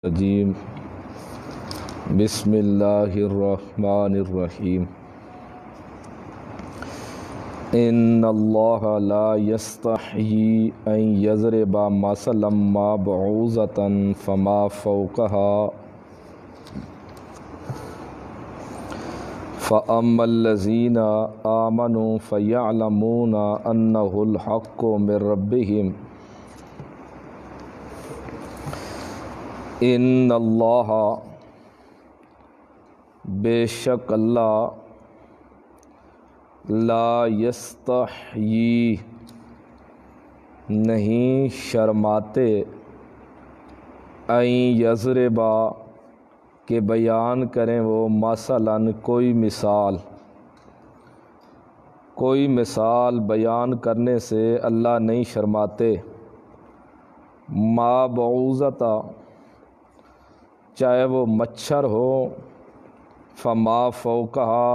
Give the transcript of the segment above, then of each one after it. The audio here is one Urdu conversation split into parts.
الرجیم بسم اللہ الرحمن الرحیم ان اللہ لا یستحیی ان یضرب مثلا ما بعوضۃ فما فوقها فأما الذین آمنوا فیعلمون انہ الحق من ربہم ان اللہ بے شک اللہ لا یستحیی نہیں شرماتے ان یضربا کہ بیان کریں وہ مثلاً کوئی مثال بیان کرنے سے اللہ نہیں شرماتے ما بعوضۃ چاہے وہ مچھر ہو فما فوقہا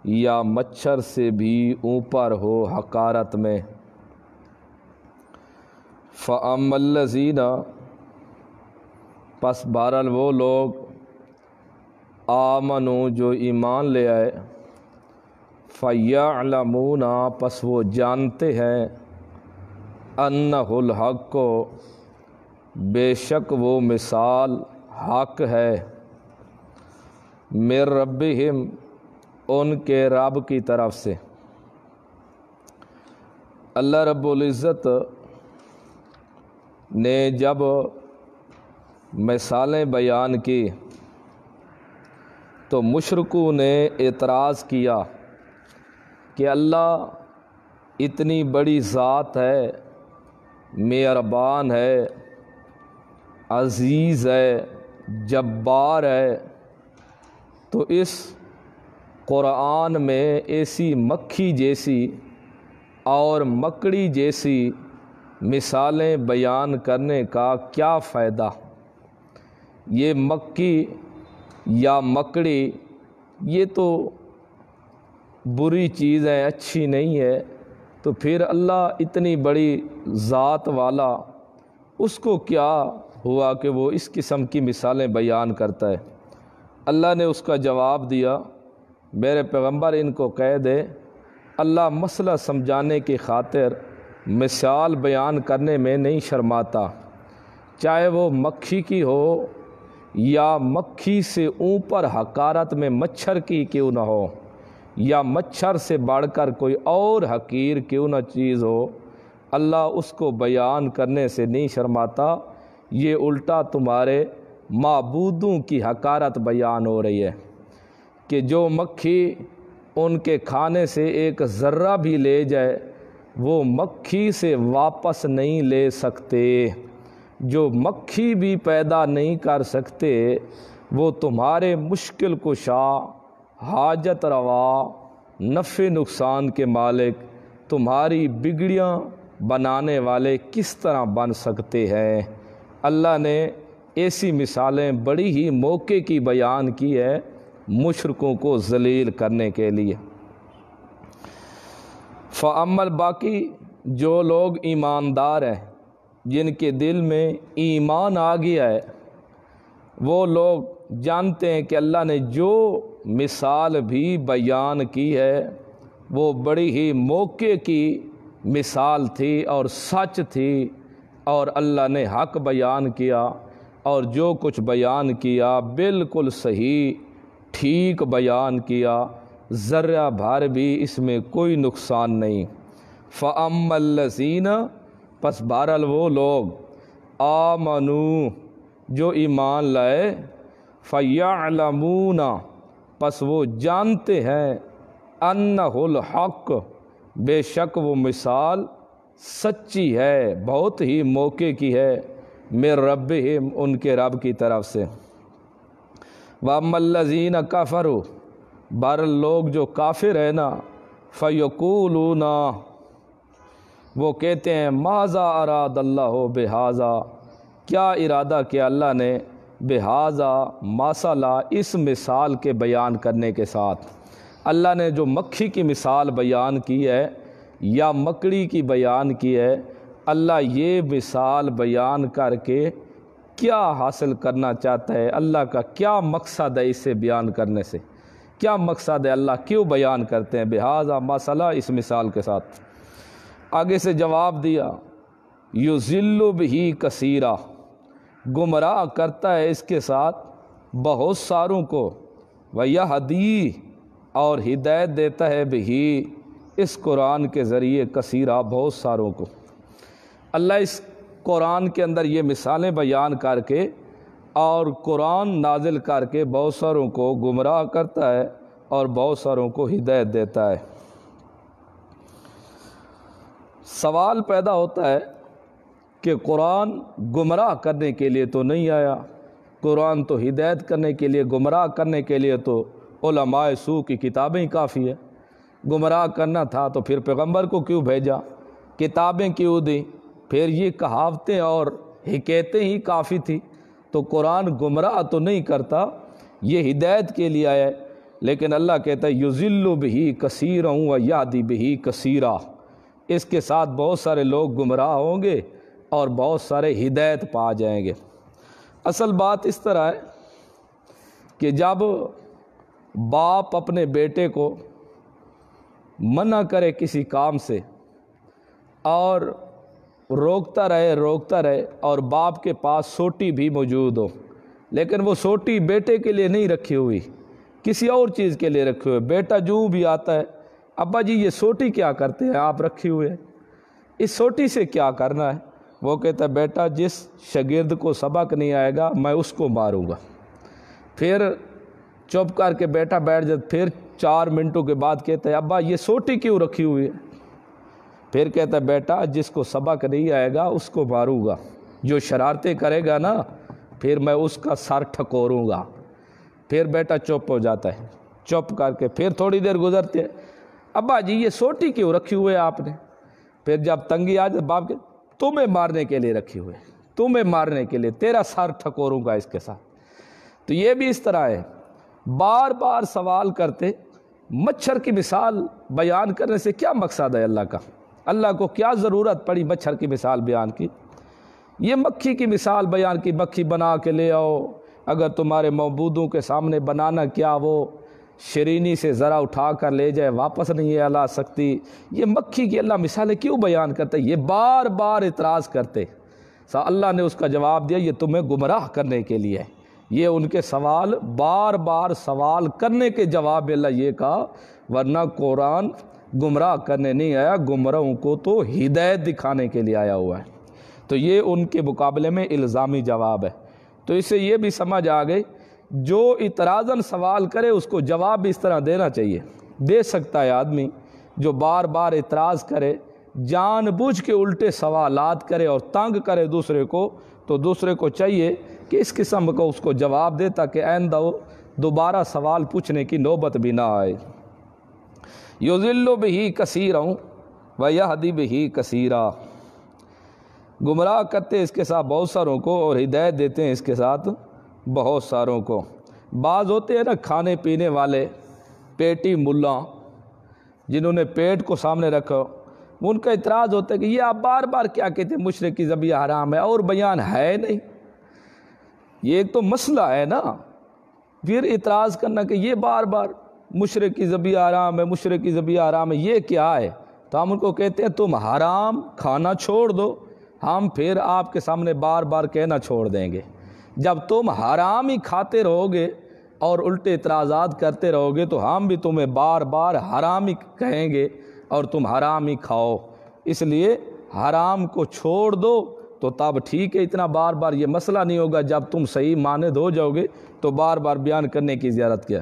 یا مچھر سے بھی اوپر ہو حقارت میں فأما الذین پس بہرحال وہ لوگ آمنوا جو ایمان لے آئے فیعلمون پس وہ جانتے ہیں انہ الحق کو بے شک وہ مثال حق ہے من ربہم ان کے رب کی طرف سے۔ اللہ رب العزت نے جب مثالیں بیان کی تو مشرکوں نے اعتراض کیا کہ اللہ اتنی بڑی ذات ہے، مہربان ہے، عزیز ہے، جبار ہے، تو اس قرآن میں ایسی مکھی جیسی اور مکڑی جیسی مثالیں بیان کرنے کا کیا فائدہ؟ یہ مکھی یا مکڑی یہ تو بری چیز ہے، اچھی نہیں ہے، تو پھر اللہ اتنی بڑی ذات والا اس کو کیا ہوا کہ وہ اس قسم کی مثالیں بیان کرتا ہے؟ اللہ نے اس کا جواب دیا، میرے پیغمبر ان کو کہہ دے اللہ مسئلہ سمجھانے کی خاطر مثال بیان کرنے میں نہیں شرماتا، چاہے وہ مکھی کی ہو یا مکھی سے اوپر حقارت میں مچھر کی کیوں نہ ہو، یا مچھر سے بڑھ کر کوئی اور حقیر کیوں نہ چیز ہو، اللہ اس کو بیان کرنے سے نہیں شرماتا۔ یہ الٹا تمہارے معبودوں کی حقارت بیان ہو رہی ہے کہ جو مکھی ان کے کھانے سے ایک ذرہ بھی لے جائے وہ مکھی سے واپس نہیں لے سکتے، جو مکھی بھی پیدا نہیں کر سکتے وہ تمہارے مشکل کشا، حاجت روا، نفع نقصان کے مالک، تمہاری بگڑیاں بنانے والے کس طرح بن سکتے ہیں؟ اللہ نے ایسی مثالیں بڑی ہی موقع کی بیان کی ہے مشرکوں کو ذلیل کرنے کے لیے۔ فعمل باقی جو لوگ ایماندار ہیں، جن کے دل میں ایمان آ گیا ہے، وہ لوگ جانتے ہیں کہ اللہ نے جو مثال بھی بیان کی ہے وہ بڑی ہی موقع کی مثال تھی اور سچ تھی، اور اللہ نے حق بیان کیا، اور جو کچھ بیان کیا بالکل صحیح ٹھیک بیان کیا، ذرہ بھر بھی اس میں کوئی نقصان نہیں۔ فَأَمَّا الَّذِينَ پس بہرحال وہ لوگ آمنوا جو ایمان لائے، فَيَعْلَمُونَ پس وہ جانتے ہیں، اَنَّهُ الْحَقُّ بے شک وہ مثال سچی ہے، بہت ہی موقع کی ہے، من ربہم ان کے رب کی طرف سے۔ وَأَمَّا الَّذِينَ كَفَرُوا بہرحال لوگ جو کافر ہیں نا، فَيَقُولُونَ وہ کہتے ہیں ماذا اراد اللہ بہذا کیا ارادہ کیا اللہ نے بہذا مثلا اس مثال کے بیان کرنے کے ساتھ۔ اللہ نے جو مکھی کی مثال بیان کی ہے یا مکڑی کی بیان کی ہے، اللہ یہ مثال بیان کر کے کیا حاصل کرنا چاہتا ہے، اللہ کا کیا مقصد ہے اسے بیان کرنے سے، کیا مقصد ہے، اللہ کیوں بیان کرتے ہیں بہذا مسئلہ اس مثال کے ساتھ۔ آگے سے جواب دیا، یضل بہ کثیرا، گمراہ کرتا ہے اس کے ساتھ بہت ساروں کو، ویہدی، اور ہدایت دیتا ہے بہ، اس قرآن کے ذریعے، کثیرا، بہت ساروں کو۔ اللہ اس قرآن کے اندر یہ مثالیں بیان کر کے اور قرآن نازل کر کے بہت ساروں کو گمراہ کرتا ہے اور بہت ساروں کو ہدایت دیتا ہے۔ سوال پیدا ہوتا ہے کہ قرآن گمراہ کرنے کے لیے تو نہیں آیا، قرآن تو ہدایت کرنے کے لیے، گمراہ کرنے کے لیے تو علماء سو کی کتابیں ہی کافی ہے، گمراہ کرنا تھا تو پھر پیغمبر کو کیوں بھیجا، کتابیں کیوں دیں، پھر یہ کہاوتیں اور حکایتیں ہی کافی تھی، تو قرآن گمراہ تو نہیں کرتا، یہ ہدایت کے لیے آیا ہے۔ لیکن اللہ کہتا ہے یضل بہ کثیرا ویہدی بہ کثیرا، اس کے ساتھ بہت سارے لوگ گمراہ ہوں گے اور بہت سارے ہدایت پا جائیں گے۔ اصل بات اس طرح ہے کہ جب باپ اپنے بیٹے کو منع کرے کسی کام سے اور روکتا رہے اور باپ کے پاس سوٹی بھی موجود ہو، لیکن وہ سوٹی بیٹے کے لیے نہیں رکھی ہوئی، کسی اور چیز کے لیے رکھی ہوئی، بیٹا جو بھی آتا ہے، ابا جی یہ سوٹی کیا کرتے ہیں آپ رکھی ہوئے ہیں، اس سوٹی سے کیا کرنا ہے؟ وہ کہتا ہے بیٹا جس شاگرد کو سبق نہیں آئے گا میں اس کو ماروں گا۔ پھر چپ کر کے بیٹا بیٹھ جاتا، پھر 4 منٹوں کے بعد کہتا ہے ابا یہ سوٹی کیوں رکھی ہوئی ہے؟ پھر کہتا ہے بیٹا جس کو سبق نہیں آئے گا اس کو ماروں گا، جو شرارتیں کرے گا نا پھر میں اس کا سر ٹھکوروں گا۔ پھر بیٹا چپ ہو جاتا ہے، چپ کر کے پھر تھوڑی دیر گزرتی ہے، ابا جی یہ سوٹی کیوں رکھی ہوئے آپ نے؟ پھر جب تنگی آ جائے باپ کے، تمہیں مارنے کے لیے رکھی ہوئے، تمہیں مارنے کے لیے، تیرا سر ٹھکوروں گا اس کے ساتھ۔ تو یہ بھی اس طرح ہے، بار بار سوال کرتے، مچھر کی مثال بیان کرنے سے کیا مقصد ہے اللہ کا؟ اللہ کو کیا ضرورت پڑی مچھر کی مثال بیان کی؟ یہ مکھی کی مثال بیان کی، مکھی بنا کے لے آؤ، اگر تمہارے معبودوں کے سامنے بنانا کیا وہ شرینی سے ذرا اٹھا کر لے جائے، واپس نہیں لا سکتی۔ یہ مکھی کی اللہ مثالیں کیوں بیان کرتے؟ یہ بار بار اعتراض کرتے، اللہ نے اس کا جواب دیا یہ تمہیں گمراہ کرنے کے لیے ہے۔ یہ ان کے سوال، بار بار سوال کرنے کے جواب میں اللہ یہ کہا، ورنہ قرآن گمراہ کرنے نہیں آیا، گمراہوں کو تو ہدایت دکھانے کے لیے آیا ہوا ہے۔ تو یہ ان کے مقابلے میں الزامی جواب ہے۔ تو اس سے یہ بھی سمجھ آ گئی، جو اعتراضاً سوال کرے اس کو جواب بھی اس طرح دینا چاہیے، دے سکتا ہے آدمی۔ جو بار بار اعتراض کرے، جان بوجھ کے الٹے سوالات کرے اور تنگ کرے دوسرے کو، تو دوسرے کو چاہیے کہ اس قسم کا اس کو جواب دے تاکہ آئندہ وہ دوبارہ سوال پوچھنے کی نوبت بھی نہ آئے۔ یضل بہ کثیرا ویہدی بہ کثیرا، گمراہ کرتے اس کے ساتھ بہت ساروں کو اور ہدایت دیتے ہیں اس کے ساتھ بہت ساروں کو۔ بعض ہوتے ہیں نا کھانے پینے والے پیٹی ملا، جنہوں نے پیٹ کو سامنے رکھا، ان کا اعتراض ہوتا ہے کہ یہ آپ بار بار کیا کہتے ہیں مشرک کی ذبیحہ حرام ہے اور بیان ہے نہیں، یہ ایک تو مسئلہ ہے نا، پھر اعتراض کرنا کہ یہ بار بار مشرک کی ذبیحہ حرام ہے، مشرک کی ذبیحہ حرام ہے، یہ کیا ہے؟ تو ہم ان کو کہتے ہیں تم حرام کھانا چھوڑ دو، ہم پھر آپ کے سامنے بار بار کہنا چھوڑ دیں گے۔ جب تم حرام ہی کھاتے رہو گے اور الٹے اعتراضات کرتے رہو گے تو ہم بھی تمہیں بار بار حرام ہی کہیں گے اور تم حرام ہی کھاؤ۔ اس لیے حرام کو چھوڑ دو تو تب ٹھیک ہے، اتنا بار بار یہ مسئلہ نہیں ہوگا۔ جب تم صحیح ماند ہو جاؤ گے تو بار بار بیان کرنے کی ضرورت کیا؟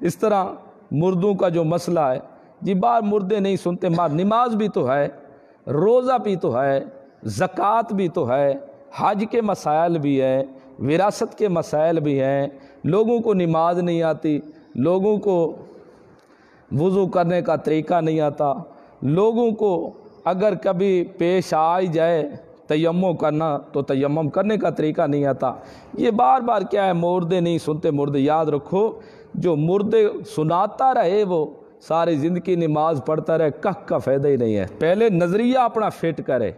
اس طرح مردوں کا جو مسئلہ ہے، جی بار مردے نہیں سنتے، نماز بھی تو ہے، روزہ بھی تو ہے، زکوٰۃ بھی تو ہے، حج کے مسائل بھی ہیں، وراثت کے مسائل بھی ہیں، لوگوں کو نماز نہیں آتی، لوگوں کو وضو کرنے کا طریقہ نہیں آتا، لوگوں کو اگر کبھی پیش آ جائے تیمم کرنا تو تیمم کرنے کا طریقہ نہیں آتا۔ یہ بار بار کیا ہے، مردے نہیں سنتے مردے۔ یاد رکھو جو مردے سناتا رہے وہ ساری زندگی نماز پڑھتا رہے، کا فائدہ ہی نہیں ہے۔ پہلے نظریہ اپنا فٹ کرے،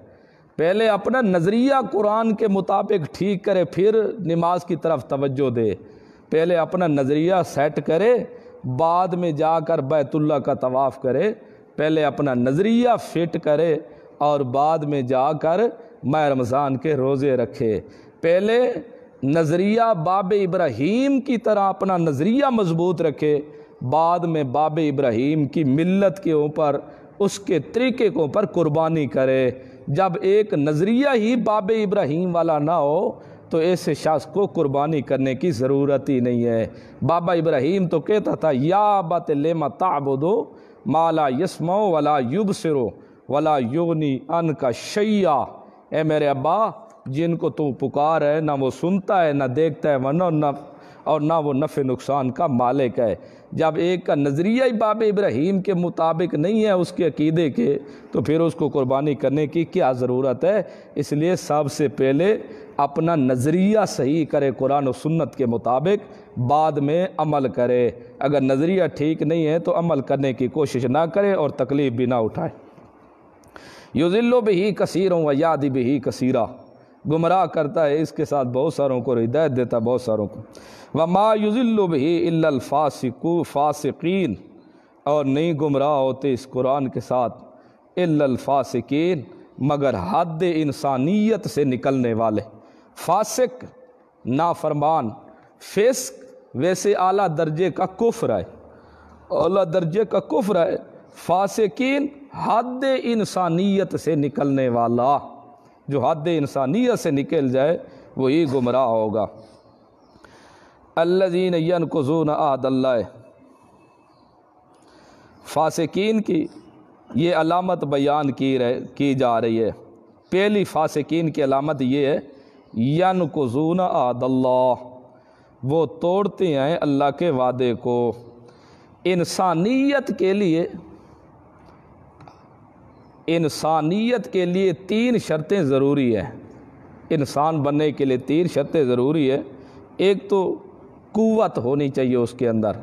پہلے اپنا نظریہ قرآن کے مطابق ٹھیک کرے، پھر نماز کی طرف توجہ دے۔ پہلے اپنا نظریہ سیٹ کرے، بعد میں جا کر بیت اللہ کا طواف کرے۔ پہلے اپنا نظریہ فٹ کرے اور بعد میں جا کر ماہ رمضان کے روزے رکھے۔ پہلے نظریہ باب ابراہیم کی طرح اپنا نظریہ مضبوط رکھے، بعد میں باب ابراہیم کی ملت کے اوپر، اس کے طریقے کے اوپر قربانی کرے۔ جب ایک نظریہ ہی باب ابراہیم والا نہ ہو تو ایسے شخص کو قربانی کرنے کی ضرورت ہی نہیں ہے۔ بابا ابراہیم تو کہتا تھا یا ابت لم تعبد ما لا یسمع ولا یبصر ولا یغنی عنک شیئا، اے میرے ابا جن کو تو پکار ہے نہ وہ سنتا ہے نہ دیکھتا ہے نہ وہ نفع نقصان کا مالک ہے۔ جب ایک کا نظریہ ہی باب ابراہیم کے مطابق نہیں ہے اس کے عقیدے کے، تو پھر اس کو قربانی کرنے کی کیا ضرورت ہے؟ اس لیے سب سے پہلے اپنا نظریہ صحیح کرے قرآن و سنت کے مطابق، بعد میں عمل کرے۔ اگر نظریہ ٹھیک نہیں ہے تو عمل کرنے کی کوشش نہ کرے اور تکلیف بھی نہ اٹھائے۔ یضل بہ کثیرا ویہدی بہ کثیرا، گمراہ کرتا ہے اس کے ساتھ بہت ساروں کو، ہدایت دیتا بہت ساروں کو۔ وما یضل بہ الا الفاسقین، اور نہیں گمراہ ہوتے اس قرآن کے ساتھ الا الفاسقین مگر حد انسانیت سے نکلنے والے۔ فاسق نافرمان، فسق ویسے اعلیٰ درجے کا کفر ہے، اعلیٰ درجے کا کفر ہے۔ فاسقین حد انسانیت سے نکلنے والا، جو حد انسانیت سے نکل جائے وہی گمراہ ہوگا۔ الذین ینقضون عہد اللہ، فاسقین کی یہ علامت بیان کی جا رہی ہے۔ پہلی فاسقین کی علامت یہ ہے ینقضون عہد اللہ، وہ توڑتے ہیں اللہ کے وعدے کو۔ انسانیت کے لیے 3 شرطیں ضروری ہیں۔ انسان بننے کے لیے 3 شرطیں ضروری ہے۔ ایک تو قوت ہونی چاہیے اس کے اندر،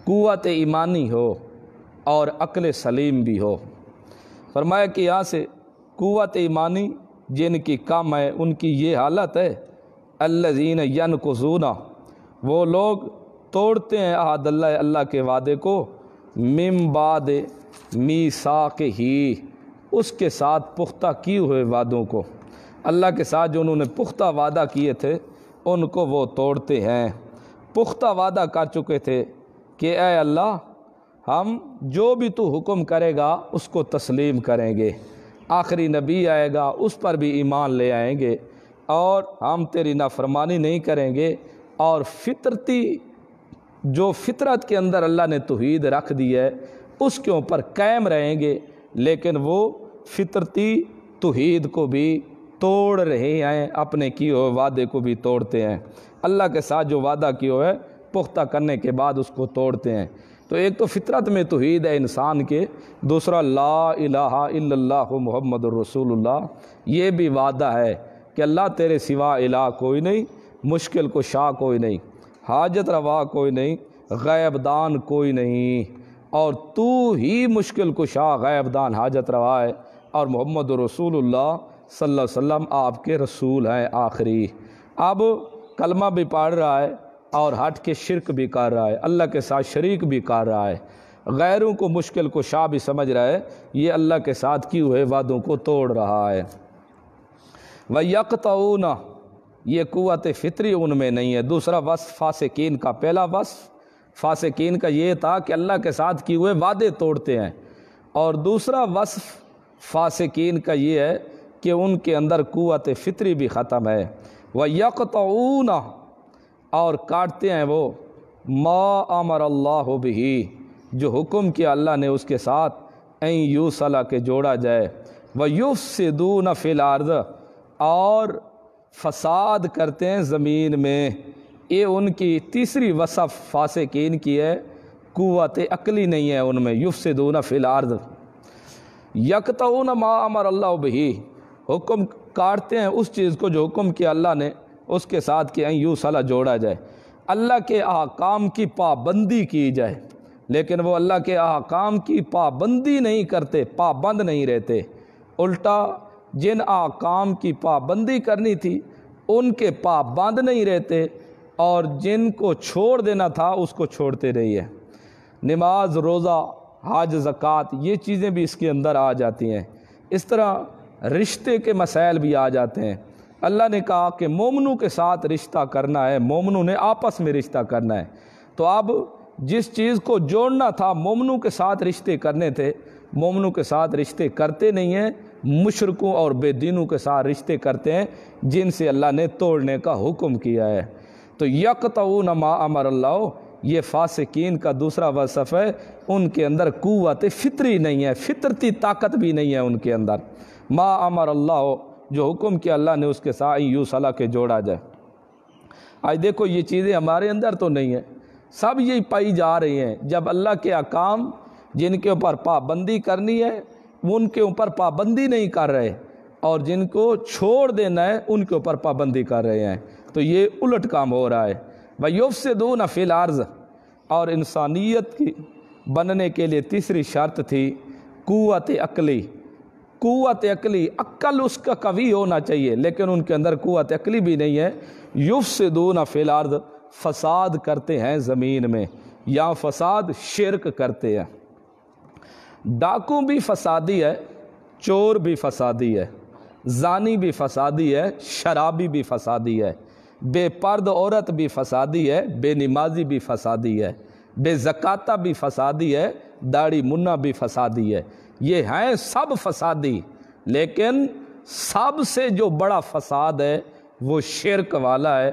قوت ایمانی ہو اور عقل سلیم بھی ہو۔ فرمایا کہ یہاں سے قوت ایمانی جن کی کم ہے ان کی یہ حالت ہے، الذین ینقضون، وہ لوگ توڑتے ہیں عہد اللہ، اللہ کے وعدے کو، من بعد میثاقہ، اس کے ساتھ پختہ کیے ہوئے وعدوں کو، اللہ کے ساتھ جو انہوں نے پختہ وعدہ کیے تھے ان کو وہ توڑتے ہیں۔ پختہ وعدہ کر چکے تھے کہ اے اللہ ہم جو بھی تو حکم کرے گا اس کو تسلیم کریں گے، آخری نبی آئے گا اس پر بھی ایمان لے آئیں گے، اور ہم تیری نافرمانی نہیں کریں گے، اور فطرتی جو فطرت کے اندر اللہ نے توحید رکھ دی ہے اس کے اوپر قائم رہیں گے۔ لیکن وہ فطرتی توحید کو بھی توڑ رہے ہیں، اپنے کیے ہوئے وعدے کو بھی توڑتے ہیں۔ اللہ کے ساتھ جو وعدہ کیا ہوا ہے پختہ کرنے کے بعد اس کو توڑتے ہیں۔ تو ایک تو فطرت میں توحید ہے انسان کے، دوسرا لا الہ الا اللہ محمد الرسول اللہ، یہ بھی وعدہ ہے کہ اللہ تیرے سوا الہ کوئی نہیں، مشکل کشا کوئی نہیں، حاجت روا کوئی نہیں، غیب دان کوئی نہیں، اور تو ہی مشکل کشا، غیب دان، حاجت روا ہے، اور محمد رسول اللہ صلی اللہ علیہ وسلم آپ کے رسول ہیں آخری۔ اب کلمہ بھی پڑھ رہا ہے اور ہٹ کے شرک بھی کر رہا ہے، اللہ کے ساتھ شریک بھی کر رہا ہے، غیروں کو مشکل کشا بھی سمجھ رہا ہے، یہ اللہ کے ساتھ کیے ہوئے وعدوں کو توڑ رہا ہے۔ وَيَقْطَعُونَ، یہ قوت فطری ان میں نہیں ہے۔ دوسرا وصف فاسقین کا، پہلا وصف فاسقین کا یہ تھا کہ اللہ کے ساتھ کیے ہوئے وعدے توڑتے ہیں، اور دوسرا وصف فاسقین کا یہ ہے کہ ان کے اندر قوت فطری بھی ختم ہے۔ وَيَقْطَعُونَ، اور کاٹتے ہیں وہ ما امر اللہ بہ، جو حکم کیا اللہ نے اس کے ساتھ، این یوصل کے جوڑا جائے، وَيُفْسِدُونَ فِي الْأَرْضِ، اور فساد کرتے ہیں زمین میں۔ یہ ان کی تیسری وصف فاسقین کی ہے، قوت عقلی نہیں ہے ان میں۔ یفسدون فی الارض، یقطعون ما امر اللہ بہ، حکم کاٹتے ہیں اس چیز کو جو حکم کیا اللہ نے اس کے ساتھ کہ یوصل جوڑا جائے، اللہ کے احکام کی پابندی کی جائے، لیکن وہ اللہ کے احکام کی پابندی نہیں کرتے، پابند نہیں رہتے، الٹا جن احکام کی پابندی کرنی تھی ان کے پابند نہیں رہتے، اور جن کو چھوڑ دینا تھا اس کو چھوڑتے رہیے۔ نماز، روزہ، حج، زکوٰۃ، یہ چیزیں بھی اس کے اندر آ جاتی ہیں۔ اس طرح رشتے کے مسائل بھی آ جاتے ہیں۔ اللہ نے کہا کہ مومنوں کے ساتھ رشتہ کرنا ہے، مومنوں نے آپس میں رشتہ کرنا ہے۔ تو اب جس چیز کو جوڑنا تھا مومنوں کے ساتھ رشتے کرنے تھے، مومنوں کے ساتھ رشتے کرتے نہیں ہیں، مشرکوں اور بے دینوں کے ساتھ رشتے کرتے ہیں جن سے اللہ نے توڑنے کا حکم کیا ہے۔ تو یقطعون ما امر اللہ، یہ فاسقین کا دوسرا وصف ہے، ان کے اندر قوت فطری نہیں ہے، فطرتی طاقت بھی نہیں ہے ان کے اندر۔ ما امر اللہ، جو حکم کیا اللہ نے اس کے ساتھ یوں صلاح کے جوڑا جائے۔ آج دیکھو یہ چیزیں ہمارے اندر تو نہیں ہیں، سب یہی پائی جا رہی ہیں۔ جب اللہ کے احکام جن کے اوپر پابندی کرنی ہے وہ ان کے اوپر پابندی نہیں کر رہے، اور جن کو چھوڑ دینا ہے ان کے اوپر پابندی کر رہے ہیں، تو یہ الٹ کام ہو رہا ہے۔ وَيُفْسِدُونَ فِي الْأَرْضِ، اور انسانیت کی بننے کے لیے تیسری شرط تھی قوت عقلی۔ قوت عقلی، عقل اس کا قوی ہونا چاہیے، لیکن ان کے اندر قوت عقلی بھی نہیں ہے۔ یفسدون فی الارض، فساد کرتے ہیں زمین میں، یا فساد شرک کرتے ہیں۔ ڈاکو بھی فسادی ہے، چور بھی فسادی ہے، زانی بھی فسادی ہے، شرابی بھی فسادی ہے، بے پرد عورت بھی فسادی ہے، بے نمازی بھی فسادی ہے، بے زکاتہ بھی فسادی ہے، داڑھی منا بھی فسادی ہے۔ یہ ہیں سب فسادی، لیکن سب سے جو بڑا فساد ہے وہ شرک والا ہے،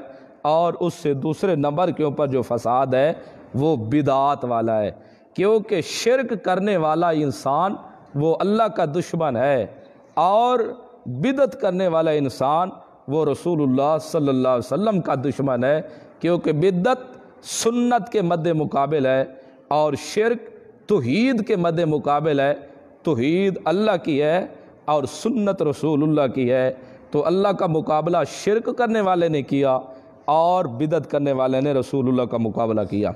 اور اس سے دوسرے نمبر کے اوپر جو فساد ہے وہ بدعات والا ہے، کیونکہ شرک کرنے والا انسان وہ اللہ کا دشمن ہے، اور بدعت کرنے والا انسان وہ رسول اللہ صلی اللہ علیہ وسلم کا دشمن ہے، کیونکہ بدعت سنت کے مد مقابل ہے، اور شرک توحید کے مد مقابل ہے۔ توحید اللہ کی ہے اور سنت رسول اللہ کی ہے، تو اللہ کا مقابلہ شرک کرنے والے نے کیا اور بدعت کرنے والے نے رسول اللہ کا مقابلہ کیا۔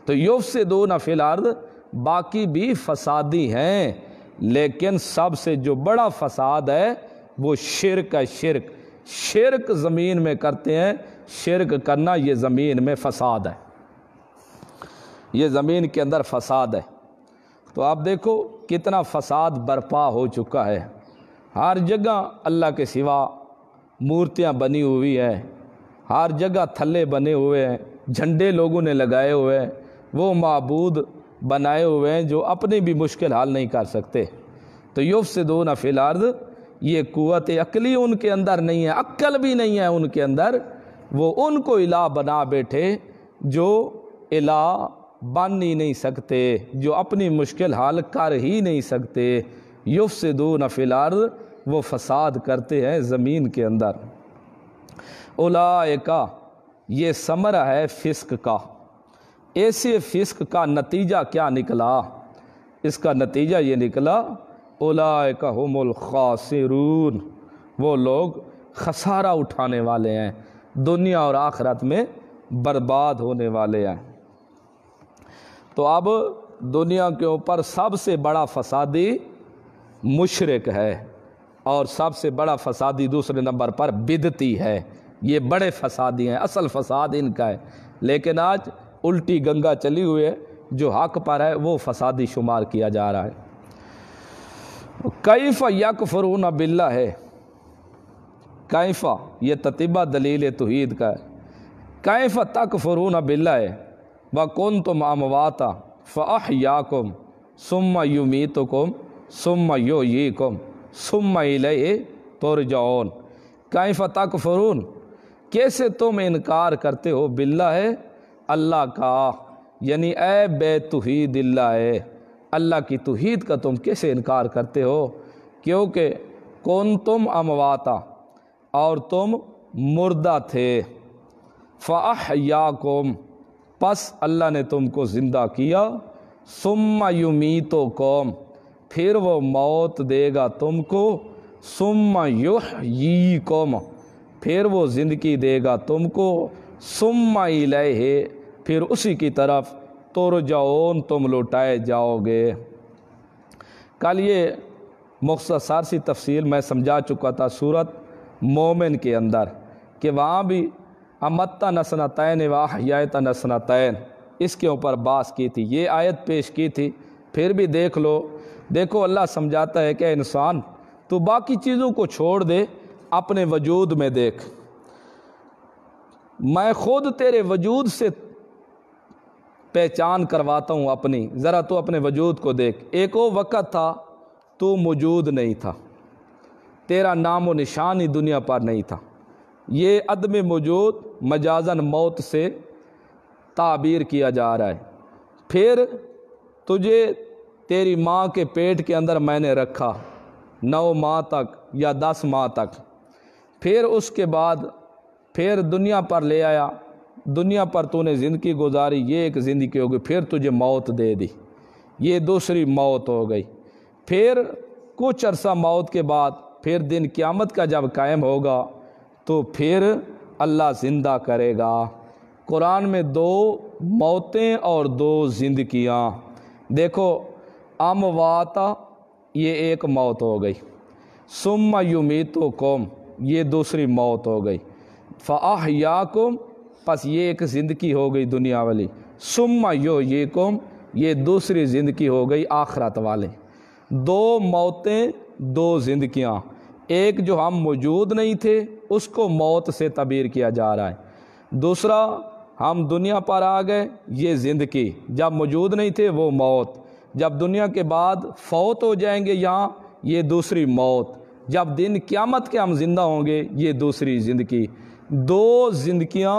تو یفسدون فی الارض، باقی بھی فسادی ہیں، لیکن سب سے جو بڑا فساد ہے وہ شرک ہے۔ شرک زمین میں کرتے ہیں، شرک کرنا یہ زمین میں فساد ہے، یہ زمین کے اندر فساد ہے۔ تو آپ دیکھو کتنا فساد برپا ہو چکا ہے، ہر جگہ اللہ کے سوا مورتیاں بنی ہوئی ہیں، ہر جگہ تھلے بنے ہوئے ہیں، جھنڈے لوگوں نے لگائے ہوئے ہیں، وہ معبود بنائے ہوئے ہیں جو اپنی بھی مشکل حل نہیں کر سکتے۔ تو یفسدون فی الارض، یہ قوت عقلی ان کے اندر نہیں ہے، عقل بھی نہیں ہے ان کے اندر، وہ ان کو الہ بنا بیٹھے جو الہ بن ہی نہیں سکتے، جو اپنی مشکل حل کر ہی نہیں سکتے۔ یفسدون فی الارض، وہ فساد کرتے ہیں زمین کے اندر۔ اولئک، یہ ثمرہ ہے فسق کا۔ ایسے فسق کا نتیجہ کیا نکلا؟ اس کا نتیجہ یہ نکلا اولئک هم الخاسرون، وہ لوگ خسارہ اٹھانے والے ہیں، دنیا اور آخرت میں برباد ہونے والے ہیں۔ تو اب دنیا کے اوپر سب سے بڑا فسادی مشرک ہے، اور سب سے بڑا فسادی دوسرے نمبر پر بدعتی ہے۔ یہ بڑے فسادی ہیں، اصل فساد ان کا ہے، لیکن آج الٹی گنگا چلی ہوئی ہے، جو حق پر ہے وہ فسادی شمار کیا جا رہا ہے۔ کیف یکفرون باللہ ہے، کیف یہ تتبہ دلیل توحید کا ہے۔ کیف تکفرون باللہ وکنتم امواتا فاحیاکم ثم یمیتکم ثم یحییکم ثم الیہ ترجعون۔ کیف تکفرون، کیسے تم انکار کرتے ہو باللہ ہے، اللہ کا، یعنی اے بے توحید اللہ ہے، اللہ کی توحید کا تم کیسے انکار کرتے ہو؟ کیونکہ کنتم امواتا، اور تم مردہ تھے، فاحیاکم، پس اللہ نے تم کو زندہ کیا، ثم یمیتکم، پھر وہ موت دے گا تم کو، ثم یحییکم، پھر وہ زندگی دے گا تم کو، ثم الیہ، پھر اسی کی طرف ترجعون، تم لوٹائے جاؤ گے۔ کل یہ مختصر سی تفصیل میں سمجھا چکا تھا سورت مومن کے اندر کہ وہاں بھی امتہ نسنتین و احییت نسنتین اس کے اوپر بحث کی تھی، یہ آیت پیش کی تھی۔ پھر بھی دیکھ لو، دیکھو اللہ سمجھاتا ہے کہ انسان تو باقی چیزوں کو چھوڑ دے، اپنے وجود میں دیکھ، میں خود تیرے وجود سے پہچان کرواتا ہوں اپنی، ذرا تو اپنے وجود کو دیکھ۔ ایک وہ وقت تھا تو موجود نہیں تھا، تیرا نام و نشان ہی دنیا پر نہیں تھا۔ یہ عدم وجود مجازاً موت سے تعبیر کیا جا رہا ہے۔ پھر تجھے تیری ماں کے پیٹ کے اندر میں نے رکھا 9 ماہ تک یا 10 ماہ تک، پھر اس کے بعد پھر دنیا پر لے آیا، دنیا پر تو نے زندگی گزاری، یہ ایک زندگی ہو گئی، پھر تجھے موت دے دی، یہ دوسری موت ہو گئی۔ پھر کچھ عرصہ موت کے بعد پھر دن قیامت کا جب قائم ہوگا تو پھر اللہ زندہ کرے گا۔ قرآن میں 2 موتیں اور 2 زندگیاں۔ دیکھو امواتا یہ ایک موت ہو گئی، ثم یمیتکم یہ دوسری موت ہو گئی، فاحیاکم پس یہ ایک زندگی ہو گئی دنیا والی، ثم یحییکم یہ دوسری زندگی ہو گئی آخرت والے۔ 2 موتیں 2 زندگیاں، ایک جو ہم موجود نہیں تھے اس کو موت سے تعبیر کیا جا رہا ہے، دوسرا ہم دنیا پر آ گئے یہ زندگی، جب موجود نہیں تھے وہ موت، جب دنیا کے بعد فوت ہو جائیں گے یہاں یہ دوسری موت، جب دن قیامت کے ہم زندہ ہوں گے یہ دوسری زندگی۔ 2 زندگیاں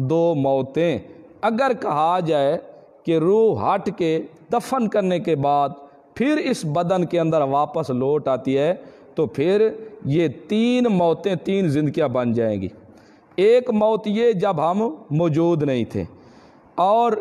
2 موتیں۔ اگر کہا جائے کہ روح ہٹ کے دفن کرنے کے بعد پھر اس بدن کے اندر واپس لوٹ آتی ہے تو پھر یہ 3 موتیں 3 زندگیاں بن جائیں گی۔ ایک موت یہ جب ہم موجود نہیں تھے، اور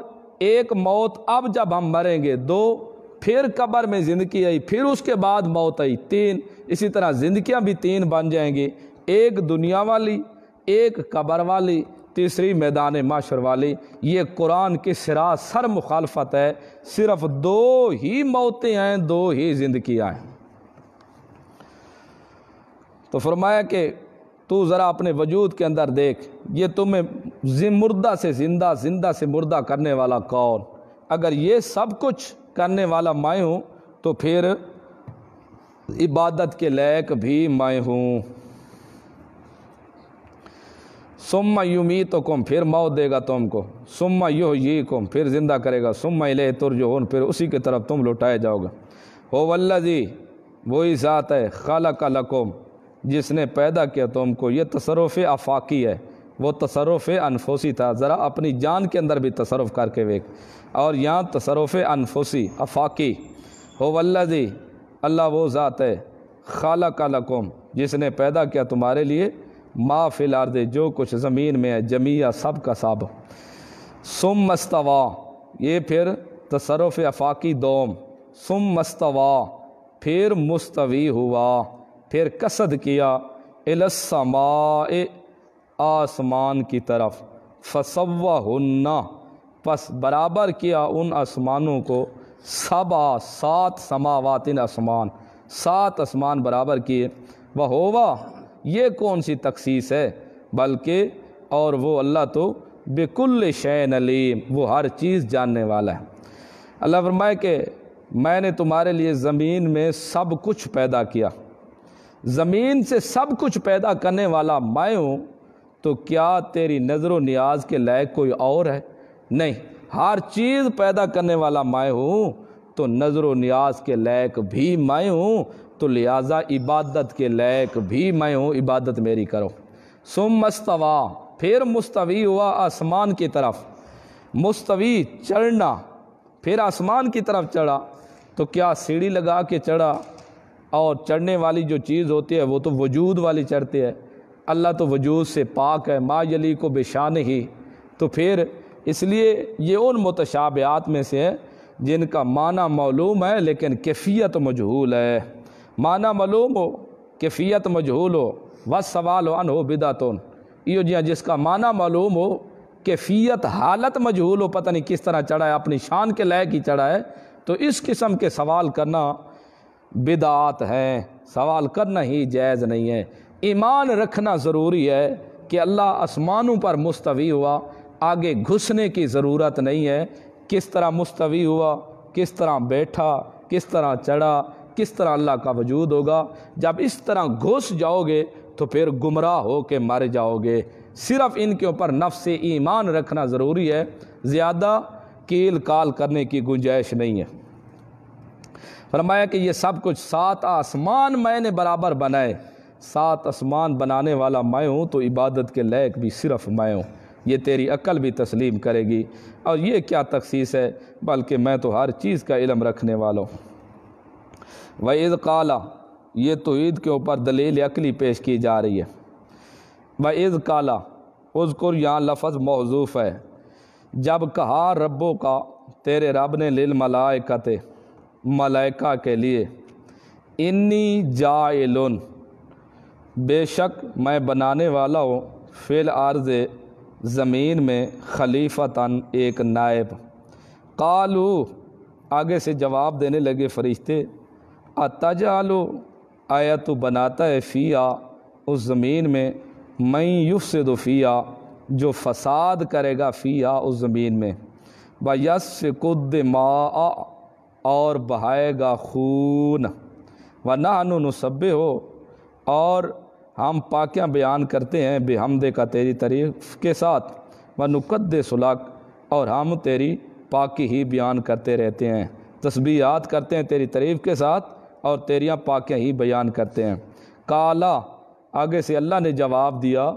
ایک موت اب جب ہم مریں گے 2، پھر قبر میں زندگی آئی، پھر اس کے بعد موت آئی 3، اسی طرح زندگیاں بھی 3 بن جائیں گی، ایک دنیا والی، ایک قبر والی، تیسری میدان محشر والی۔ یہ قرآن کی سراسر مخالفت ہے، صرف 2 ہی موتیں ہیں، 2 ہی زندگیاں ہیں۔ تو فرمایا کہ تو ذرا اپنے وجود کے اندر دیکھ، یہ تمہیں مردہ سے زندہ، زندہ سے مردہ کرنے والا کون؟ اگر یہ سب کچھ کرنے والا میں ہوں تو پھر عبادت کے لائق بھی میں ہوں۔ ثم یمیتکم پھر موت دے گا تم کو، ثم یحییکم پھر زندہ کرے گا، ثم الیہ ترجعون پھر اسی کی طرف تم لوٹائے جاؤ گے۔ هو الذی وہی ذات ہے، خلق لکم جس نے پیدا کیا تم کو۔ یہ تصرف آفاقی ہے، وہ تصرف انفسی تھا، ذرا اپنی جان کے اندر بھی تصرف کر کے دیکھ، اور یہاں تصرف انفسی آفاقی۔ هو الذی اللہ وہ ذات ہے، خلق لکم جس نے پیدا کیا تمہارے لیے، ما فی الارض جو کچھ زمین میں ہے، جمیع سب کا سب۔ ثم استوی یہ پھر تصرف آفاقی دوم، ثم استوی پھر مستوی ہوا، پھر قصد کیا الی السماء آسمان کی طرف، فسوہن پس برابر کیا ان آسمانوں کو، 7 سماوات آسمان، 7 آسمان برابر کیے۔ وہوا یہ کون سی تخصیص ہے، بلکہ اور وہ اللہ تو بکل شیء علیم وہ ہر چیز جاننے والا ہے۔ اللہ فرمائے کہ میں نے تمہارے لیے زمین میں سب کچھ پیدا کیا، زمین سے سب کچھ پیدا کرنے والا میں ہوں، تو کیا تیری نظر و نیاز کے لائق کوئی اور ہے؟ نہیں، ہر چیز پیدا کرنے والا میں ہوں تو نظر و نیاز کے لائق بھی میں ہوں، تو لہٰذا عبادت کے لائق بھی میں ہوں، عبادت میری کرو۔ ثم استوی پھر مستوی ہوا آسمان کی طرف، مستوی چڑھنا، پھر آسمان کی طرف چڑھا، تو کیا سیڑھی لگا کے چڑھا؟ اور چڑھنے والی جو چیز ہوتی ہے وہ تو وجود والی چڑھتی ہے، اللہ تو وجود سے پاک ہے، ما یلیق بشانہ ہی، تو پھر اس لیے یہ ان متشابہات میں سے ہے جن کا معنی معلوم ہے لیکن کیفیت مجہول ہے۔ معنی معلوم ہو، کیفیت مجہول ہو، والسوال عنہ بدعۃ، یہ جی جس کا معنی معلوم ہو، کیفیت حالت مجہول ہو، پتہ نہیں کس طرح چڑھا ہے، اپنی شان کے لائق ہی چڑھا ہے، تو اس قسم کے سوال کرنا بدعات ہیں، سوال کرنا ہی جائز نہیں ہے۔ ایمان رکھنا ضروری ہے کہ اللہ آسمانوں پر مستوی ہوا، آگے گھسنے کی ضرورت نہیں ہے۔ کس طرح مستوی ہوا، کس طرح بیٹھا، کس طرح چڑھا، کس طرح اللہ کا وجود ہوگا، جب اس طرح گھس جاؤ گے تو پھر گمراہ ہو کے مر جاؤ گے۔ صرف ان کے اوپر نفس ایمان رکھنا ضروری ہے، زیادہ کیل کال کرنے کی گنجائش نہیں ہے۔ فرمایا کہ یہ سب کچھ 7 آسمان میں نے برابر بنائے، 7 آسمان بنانے والا میں ہوں تو عبادت کے لائق بھی صرف میں ہوں، یہ تیری عقل بھی تسلیم کرے گی۔ اور یہ کیا تخصیص ہے، بلکہ میں تو ہر چیز کا علم رکھنے والا ہوں۔ وَإِذْ قَالَ، یہ توحید کے اوپر دلیل عقلی پیش کی جا رہی ہے۔ وَإِذْ قَالَ، اذکر یہاں لفظ محذوف ہے۔ جب کہا ربوں کا، تیرے رب نے للملائکۃ، ملائکہ کے لیے، انی جاعلٌ، بے شک میں بنانے والا ہوں، فی الارض، زمین میں، خلیفتاً، ایک نائب۔ قالو، آگے سے جواب دینے لگے فرشتے، اتجعل، آیا تو بناتا ہے، فیہا، اس زمین میں، من یفسد فیہا، جو فساد کرے گا، فیہا، اس زمین میں، ویسفک الدماء، اور بہائے گا خون، ونحن نسبح، اور ہم پاکیاں بیان کرتے ہیں، بحمدک، تیری تعریف کے ساتھ، ونقدس لک، اور ہم تیری پاکی ہی بیان کرتے رہتے ہیں، تسبیحات کرتے ہیں تیری تعریف کے ساتھ اور تیریاں پاکیاں ہی بیان کرتے ہیں۔ کالا، آگے سے اللہ نے جواب دیا،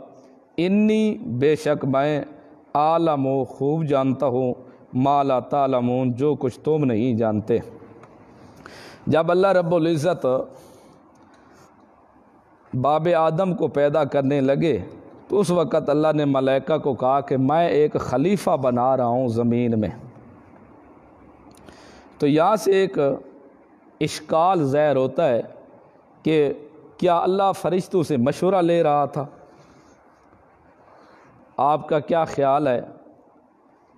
انی، بے شک میں، عالم، خوب جانتا ہوں، ما لا تعلمون، جو کچھ تم نہیں جانتے۔ جب اللہ رب العزت باب آدم کو پیدا کرنے لگے تو اس وقت اللہ نے ملائکہ کو کہا کہ میں ایک خلیفہ بنا رہا ہوں زمین میں۔ تو یہاں سے ایک اشکال ظاہر ہوتا ہے کہ کیا اللہ فرشتوں سے مشورہ لے رہا تھا؟ آپ کا کیا خیال ہے؟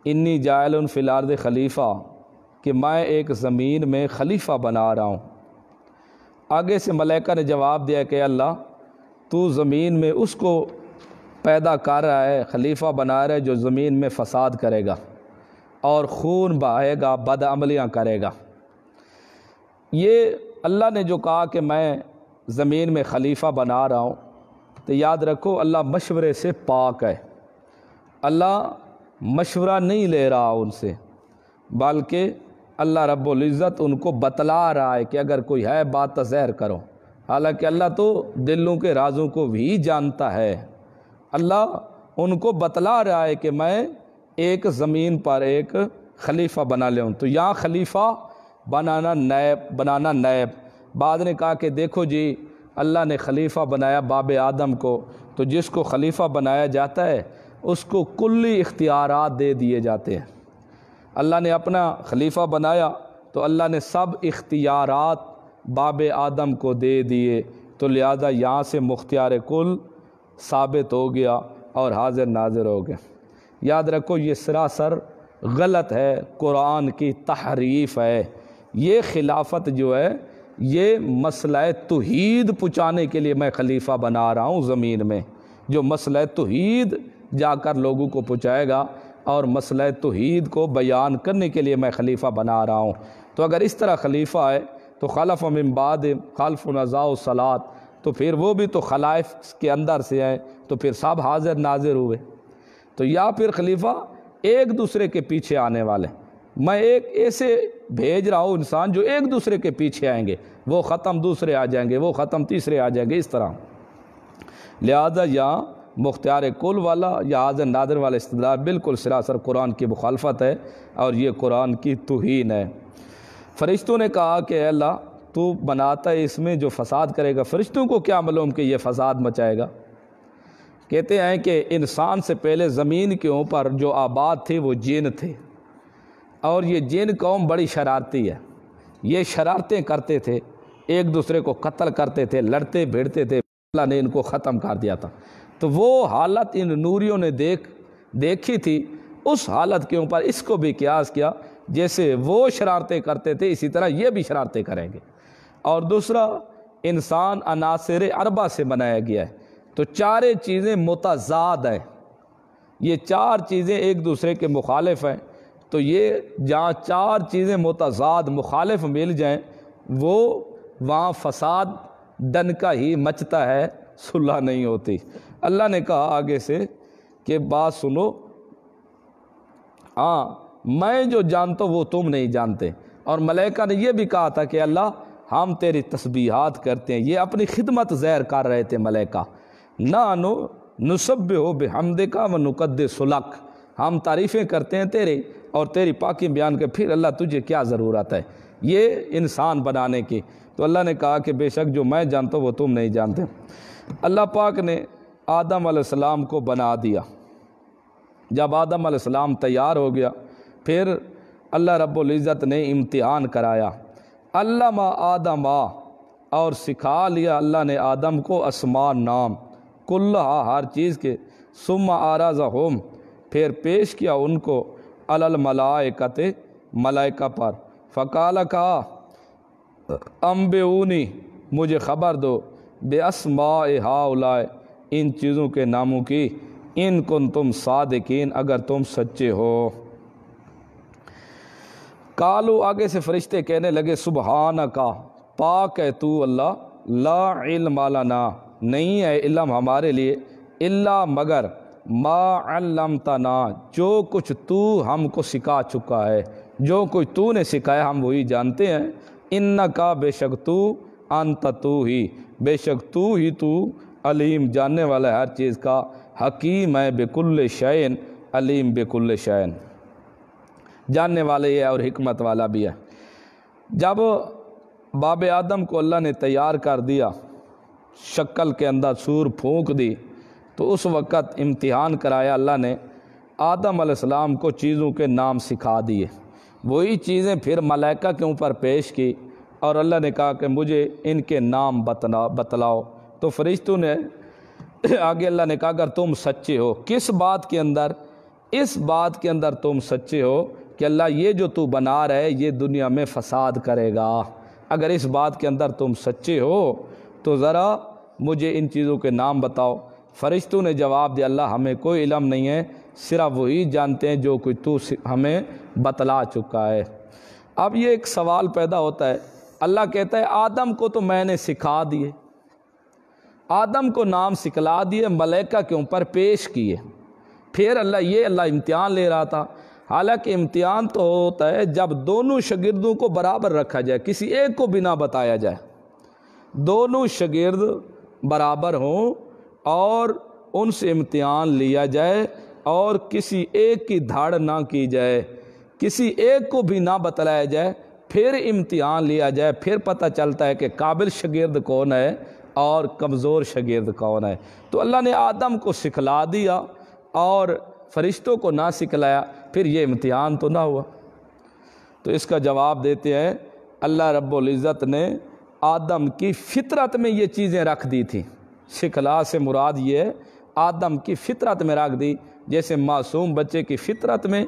انی جاعل فی الارض خلیفہ، کہ میں ایک زمین میں خلیفہ بنا رہا ہوں۔ آگے سے ملائکہ نے جواب دیا کہ اللہ تو زمین میں اس کو پیدا کر رہا ہے، خلیفہ بنا رہا ہے جو زمین میں فساد کرے گا اور خون بہائے گا، بد عملیاں کرے گا۔ یہ اللہ نے جو کہا کہ میں زمین میں خلیفہ بنا رہا ہوں، تو یاد رکھو اللہ مشورے سے پاک ہے۔ اللہ مشورہ نہیں لے رہا ان سے، بلکہ اللہ رب العزت ان کو بتلا رہا ہے کہ اگر کوئی ہے بات تو ظاہر کرو۔ حالانکہ اللہ تو دلوں کے رازوں کو بھی جانتا ہے۔ اللہ ان کو بتلا رہا ہے کہ میں ایک زمین پر ایک خلیفہ بنا لے ہوں۔ تو یہاں خلیفہ بنانا نائب، بعد نے کہا کہ دیکھو جی اللہ نے خلیفہ بنایا باب آدم کو، تو جس کو خلیفہ بنایا جاتا ہے اس کو کلی اختیارات دے دیے جاتے ہیں۔ اللہ نے اپنا خلیفہ بنایا تو اللہ نے سب اختیارات باب آدم کو دے دیے، تو لہذا یہاں سے مختار کل ثابت ہو گیا اور حاضر ناظر ہو گیا۔ یاد رکھو یہ سراسر غلط ہے، قرآن کی تحریف ہے۔ یہ خلافت جو ہے یہ مسئلہ توحید پہنچانے کے لیے میں خلیفہ بنا رہا ہوں زمین میں، جو مسئلہ توحید جا کر لوگوں کو پہنچائے گا، اور مسئلہ توحید کو بیان کرنے کے لیے میں خلیفہ بنا رہا ہوں۔ تو اگر اس طرح خلیفہ ہے تو خلف من بعد خلف اضاعوا الصلاۃ، تو پھر وہ بھی تو خلائف کے اندر سے ہیں، تو پھر سب حاضر ناظر ہوئے۔ تو یا پھر خلیفہ ایک دوسرے کے پیچھے آنے والے، میں ایک ایسے بھیج رہا ہوں انسان جو ایک دوسرے کے پیچھے آئیں گے، وہ ختم دوسرے آ جائیں گے، وہ ختم تیسرے آ جائیں گے، اس طرح۔ لہذا یہاں مختار کل والا یا حاضر ناظر والا استدلال بالکل سراسر قرآن کی مخالفت ہے، اور یہ قرآن کی توہین ہے۔ فرشتوں نے کہا کہ اے اللہ تو بناتا ہے اس میں جو فساد کرے گا، فرشتوں کو کیا معلوم کہ یہ فساد مچائے گا؟ کہتے ہیں کہ انسان سے پہلے زمین کے اوپر جو آباد تھے وہ جن تھے، اور یہ جن قوم بڑی شرارتی ہے، یہ شرارتیں کرتے تھے، ایک دوسرے کو قتل کرتے تھے، لڑتے بھیڑتے تھے، اللہ نے ان کو ختم کر دیا تھا۔ تو وہ حالت ان نوریوں نے دیکھی تھی، اس حالت کے اوپر اس کو بھی قیاس کیا، جیسے وہ شرارتیں کرتے تھے اسی طرح یہ بھی شرارتیں کریں گے۔ اور دوسرا انسان عناصر اربع سے بنایا گیا ہے، تو چاریں چیزیں متضاد ہیں، یہ چار چیزیں ایک دوسرے کے مخالف ہیں، تو یہ جہاں چار چیزیں متضاد مخالف مل جائیں وہ وہاں فساد ڈنکا ہی مچتا ہے، صلح نہیں ہوتی۔ اللہ نے کہا آگے سے کہ بات سنو، ہاں میں جو جانتا ہوں وہ تم نہیں جانتے، اور ملائکہ نے یہ بھی کہا تھا کہ اللہ ہم تیری تسبیحات کرتے ہیں، یہ اپنی خدمت ظاہر کر رہے تھے ملائکہ، نحنو نسبح بحمدک ونقدس لک، ہم تعریفیں کرتے ہیں تیرے اور تیری پاکی بیان کے، پھر اللہ تجھے کیا ضرورت ہے یہ انسان بنانے کی۔ تو اللہ نے کہا کہ بے شک جو میں جانتا ہوں وہ تم نہیں جانتے۔ اللہ پاک نے آدم علیہ السلام کو بنا دیا، جب آدم علیہ السلام تیار ہو گیا پھر اللہ رب العزت نے امتحان کرایا، علم آدم، اور سکھا لیا اللہ نے آدم کو اسماء نام، کلھا ہر چیز کے، ثم عرضہم پھر پیش کیا ان کو علی الملائکۃ ملائکہ پر، فقال کہا انبئونی مجھے خبر دو باسماء ہؤلاء ان چیزوں کے ناموں کی، ان کنتم صادقین اگر تم سچے ہو۔ قالوا آگے سے فرشتے کہنے لگے سبحانک پاک ہے تو اللہ، لا علم لنا نہیں ہے علم ہمارے لیے، الا مگر ما علمتنا جو کچھ تو ہم کو سکھا چکا ہے، جو کچھ تو نے سکھایا ہم وہی جانتے ہیں، انکا بے شک تو، انت تو ہی بے شک تو ہی تو، علیم جاننے والا ہے ہر چیز کا، حکیم ہے بکل شیء، علیم بکل شیء، جاننے والے ہے اور حکمت والا بھی ہے۔ جب باب آدم کو اللہ نے تیار کر دیا، شکل کے اندر سور پھونک دی، تو اس وقت امتحان کرایا اللہ نے، آدم علیہ السلام کو چیزوں کے نام سکھا دیے، وہی چیزیں پھر ملائکہ کے اوپر پیش کی، اور اللہ نے کہا کہ مجھے ان کے نام بتلاؤ، تو فرشتوں نے آگے اللہ نے کہا اگر تم سچے ہو، کس بات کے اندر؟ اس بات کے اندر تم سچے ہو کہ اللہ یہ جو تو بنا رہے یہ دنیا میں فساد کرے گا، اگر اس بات کے اندر تم سچے ہو تو ذرا مجھے ان چیزوں کے نام بتاؤ۔ فرشتوں نے جواب دیا اللہ ہمیں کوئی علم نہیں ہے، صرف وہی جانتے ہیں جو کچھ تو ہمیں بتلا چکا ہے۔ اب یہ ایک سوال پیدا ہوتا ہے، اللہ کہتا ہے آدم کو تو میں نے سکھا دیے، آدم کو نام سکھلا دیے، ملائکہ کے اوپر پیش کیے، پھر اللہ امتحان لے رہا تھا، حالانکہ امتحان تو ہوتا ہے جب دونوں شاگردوں کو برابر رکھا جائے، کسی ایک کو بھی نہ بتایا جائے، دونوں شاگرد برابر ہوں اور ان سے امتحان لیا جائے اور کسی ایک کی دھاڑ نہ کی جائے، کسی ایک کو بھی نہ بتلایا جائے، پھر امتحان لیا جائے، پھر پتہ چلتا ہے کہ قابل شاگرد کون ہے اور کمزور شاگرد کون ہے۔ تو اللہ نے آدم کو سکھلا دیا اور فرشتوں کو نہ سکھلایا، پھر یہ امتحان تو نہ ہوا۔ تو اس کا جواب دیتے ہیں اللہ رب العزت نے آدم کی فطرت میں یہ چیزیں رکھ دی تھیں، سکھلا سے مراد یہ ہے آدم کی فطرت میں رکھ دی، جیسے معصوم بچے کی فطرت میں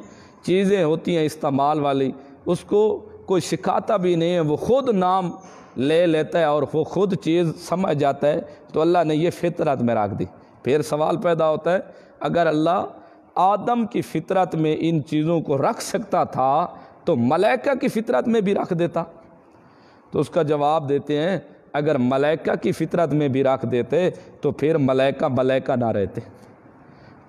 چیزیں ہوتی ہیں استعمال والی، اس کو کوئی سکھاتا بھی نہیں ہے، وہ خود نام لے لیتا ہے اور وہ خود چیز سمجھ جاتا ہے، تو اللہ نے یہ فطرت میں رکھ دی۔ پھر سوال پیدا ہوتا ہے اگر اللہ آدم کی فطرت میں ان چیزوں کو رکھ سکتا تھا تو ملائکہ کی فطرت میں بھی رکھ دیتا، تو اس کا جواب دیتے ہیں اگر ملائکہ کی فطرت میں بھی رکھ دیتے تو پھر ملائکہ نہ رہتے،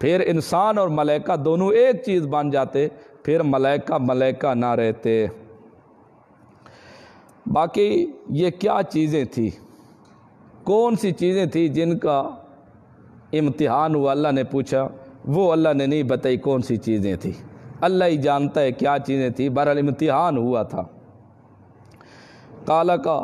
پھر انسان اور ملائکہ دونوں ایک چیز بن جاتے، پھر ملائکہ نہ رہتے۔ باقی یہ کیا چیزیں تھیں، کون سی چیزیں تھیں جن کا امتحان ہوا اللہ نے پوچھا، وہ اللہ نے نہیں بتائی کون سی چیزیں تھیں، اللہ ہی جانتا ہے کیا چیزیں تھیں، بہرحال امتحان ہوا تھا۔ قال کا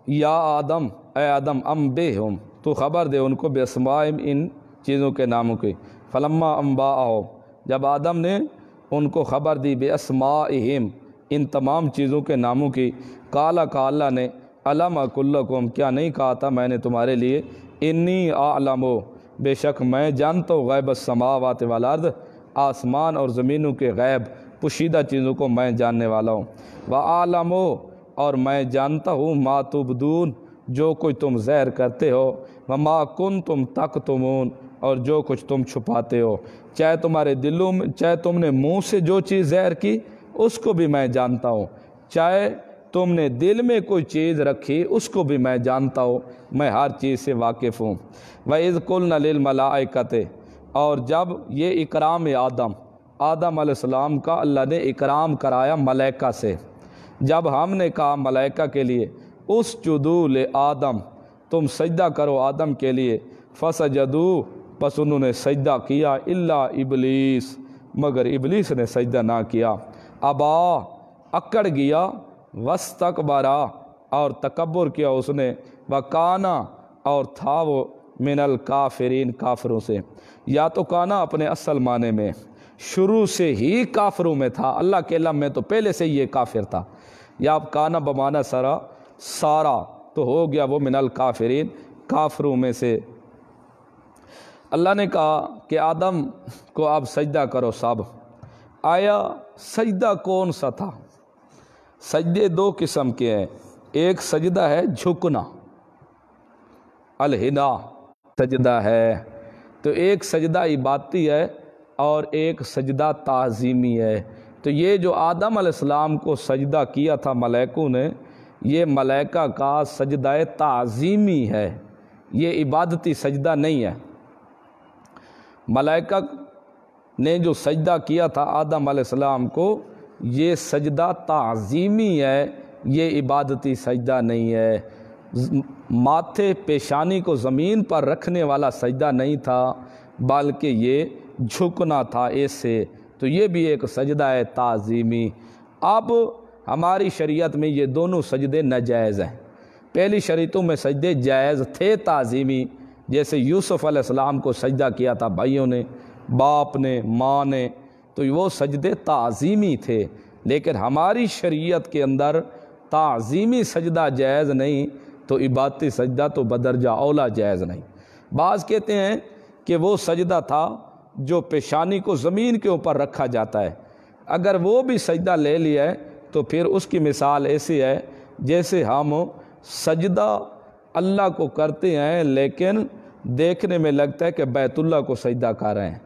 یا آدم، اے آدم انبئہم تو خبر دے ان کو باسمائہم ان چیزوں کے ناموں کی، فلما انبأہم جب آدم نے ان کو خبر دی باسمائہم ان تمام چیزوں کے ناموں کی، قال کا اللہ نے الم اقل لکم کیا نہیں کہا تھا میں نے تمہارے لیے، انی اعلم بے شک میں جانتا ہوں غیب السماوات والارض آسمان اور زمینوں کے غیب پوشیدہ چیزوں کو میں جاننے والا ہوں، وَأَعْلَمُ اور میں جانتا ہوں ما تبدون جو کچھ تم ظاہر کرتے ہو، وما کنتم تکتمون اور جو کچھ تم چھپاتے ہو، چاہے تمہارے دلوں میں، چاہے تم نے منہ سے جو چیز ظاہر کی اس کو بھی میں جانتا ہوں، چاہے تم نے دل میں کوئی چیز رکھی اس کو بھی میں جانتا ہوں، میں ہر چیز سے واقف ہوں۔ وَإِذْ قُلْنَا لِلْمَلَائِكَةِ اور جب یہ اکرام آدم علیہ السلام کا اللہ نے اکرام کرایا ملائکہ سے، جب ہم نے کہا ملائکہ کے لیے اسجدوا لآدم تم سجدہ کرو آدم کے لیے، فسجدوا پس انہوں نے سجدہ کیا الا ابلیس مگر ابلیس نے سجدہ نہ کیا، ابا اکڑ گیا، واستکبرا اور تکبر کیا اس نے، وکانا اور تھا وہ من الکافرین کافروں سے۔ یا تو کانا اپنے اصل معنی میں شروع سے ہی کافروں میں تھا، اللہ کے علم میں تو پہلے سے یہ کافر تھا، یا اب کانا بمانا سارا تو ہو گیا وہ من الکافرین کافروں میں سے۔ اللہ نے کہا کہ آدم کو اب سجدہ کرو سب۔ آیا سجدہ کون سا تھا؟ سجدے دو قسم کے ہیں، ایک سجدہ ہے جھکنا، الہنا سجدہ ہے، تو ایک سجدہ عبادتی ہے اور ایک سجدہ تعظیمی ہے۔ تو یہ جو آدم علیہ السلام کو سجدہ کیا تھا ملائکوں نے، یہ ملائکہ کا سجدہ تعظیمی ہے، یہ عبادتی سجدہ نہیں ہے۔ ملائکہ نے جو سجدہ کیا تھا آدم علیہ السلام کو، یہ سجدہ تعظیمی ہے، یہ عبادتی سجدہ نہیں ہے۔ ماتھے پیشانی کو زمین پر رکھنے والا سجدہ نہیں تھا، بلکہ یہ جھکنا تھا ایسے، تو یہ بھی ایک سجدہ ہے تعظیمی۔ اب ہماری شریعت میں یہ دونوں سجدے ناجائز ہیں۔ پہلی شریعتوں میں سجدے جائز تھے تعظیمی، جیسے یوسف علیہ السلام کو سجدہ کیا تھا بھائیوں نے، باپ نے، ماں نے، تو وہ سجدے تعظیمی تھے، لیکن ہماری شریعت کے اندر تعظیمی سجدہ جائز نہیں، تو عبادتی سجدہ تو بدرجہ اولا جائز نہیں۔ بعض کہتے ہیں کہ وہ سجدہ تھا جو پیشانی کو زمین کے اوپر رکھا جاتا ہے، اگر وہ بھی سجدہ لے لیا ہے تو پھر اس کی مثال ایسی ہے جیسے ہم سجدہ اللہ کو کرتے ہیں لیکن دیکھنے میں لگتا ہے کہ بیت اللہ کو سجدہ کر رہے ہیں،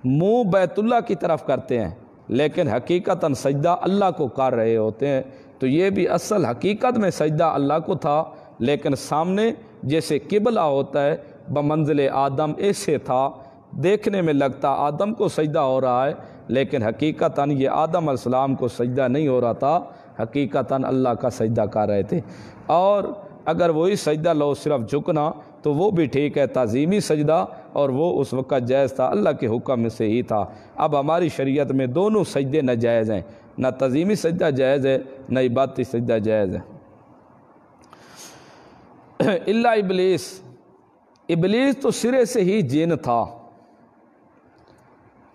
منہ بیت اللہ کی طرف کرتے ہیں لیکن حقیقتاً سجدہ اللہ کو کر رہے ہوتے ہیں۔ تو یہ بھی اصل حقیقت میں سجدہ اللہ کو تھا، لیکن سامنے جیسے قبلہ ہوتا ہے بمنزل آدم ایسے تھا، دیکھنے میں لگتا آدم کو سجدہ ہو رہا ہے لیکن حقیقتاً یہ آدم علیہ السلام کو سجدہ نہیں ہو رہا تھا، حقیقتاً اللہ کا سجدہ کر رہے تھے۔ اور اگر وہی سجدہ لو صرف جھکنا تو وہ بھی ٹھیک ہے، تعظیمی سجدہ، اور وہ اس وقت جائز تھا، اللہ کے حکم سے ہی تھا۔ اب ہماری شریعت میں دونوں سجدے ناجائز ہیں، نہ تعظیمی سجدہ جائز ہے نہ عبادتی سجدہ جائز ہے۔ الا ابلیس، ابلیس تو سرے سے ہی جن تھا،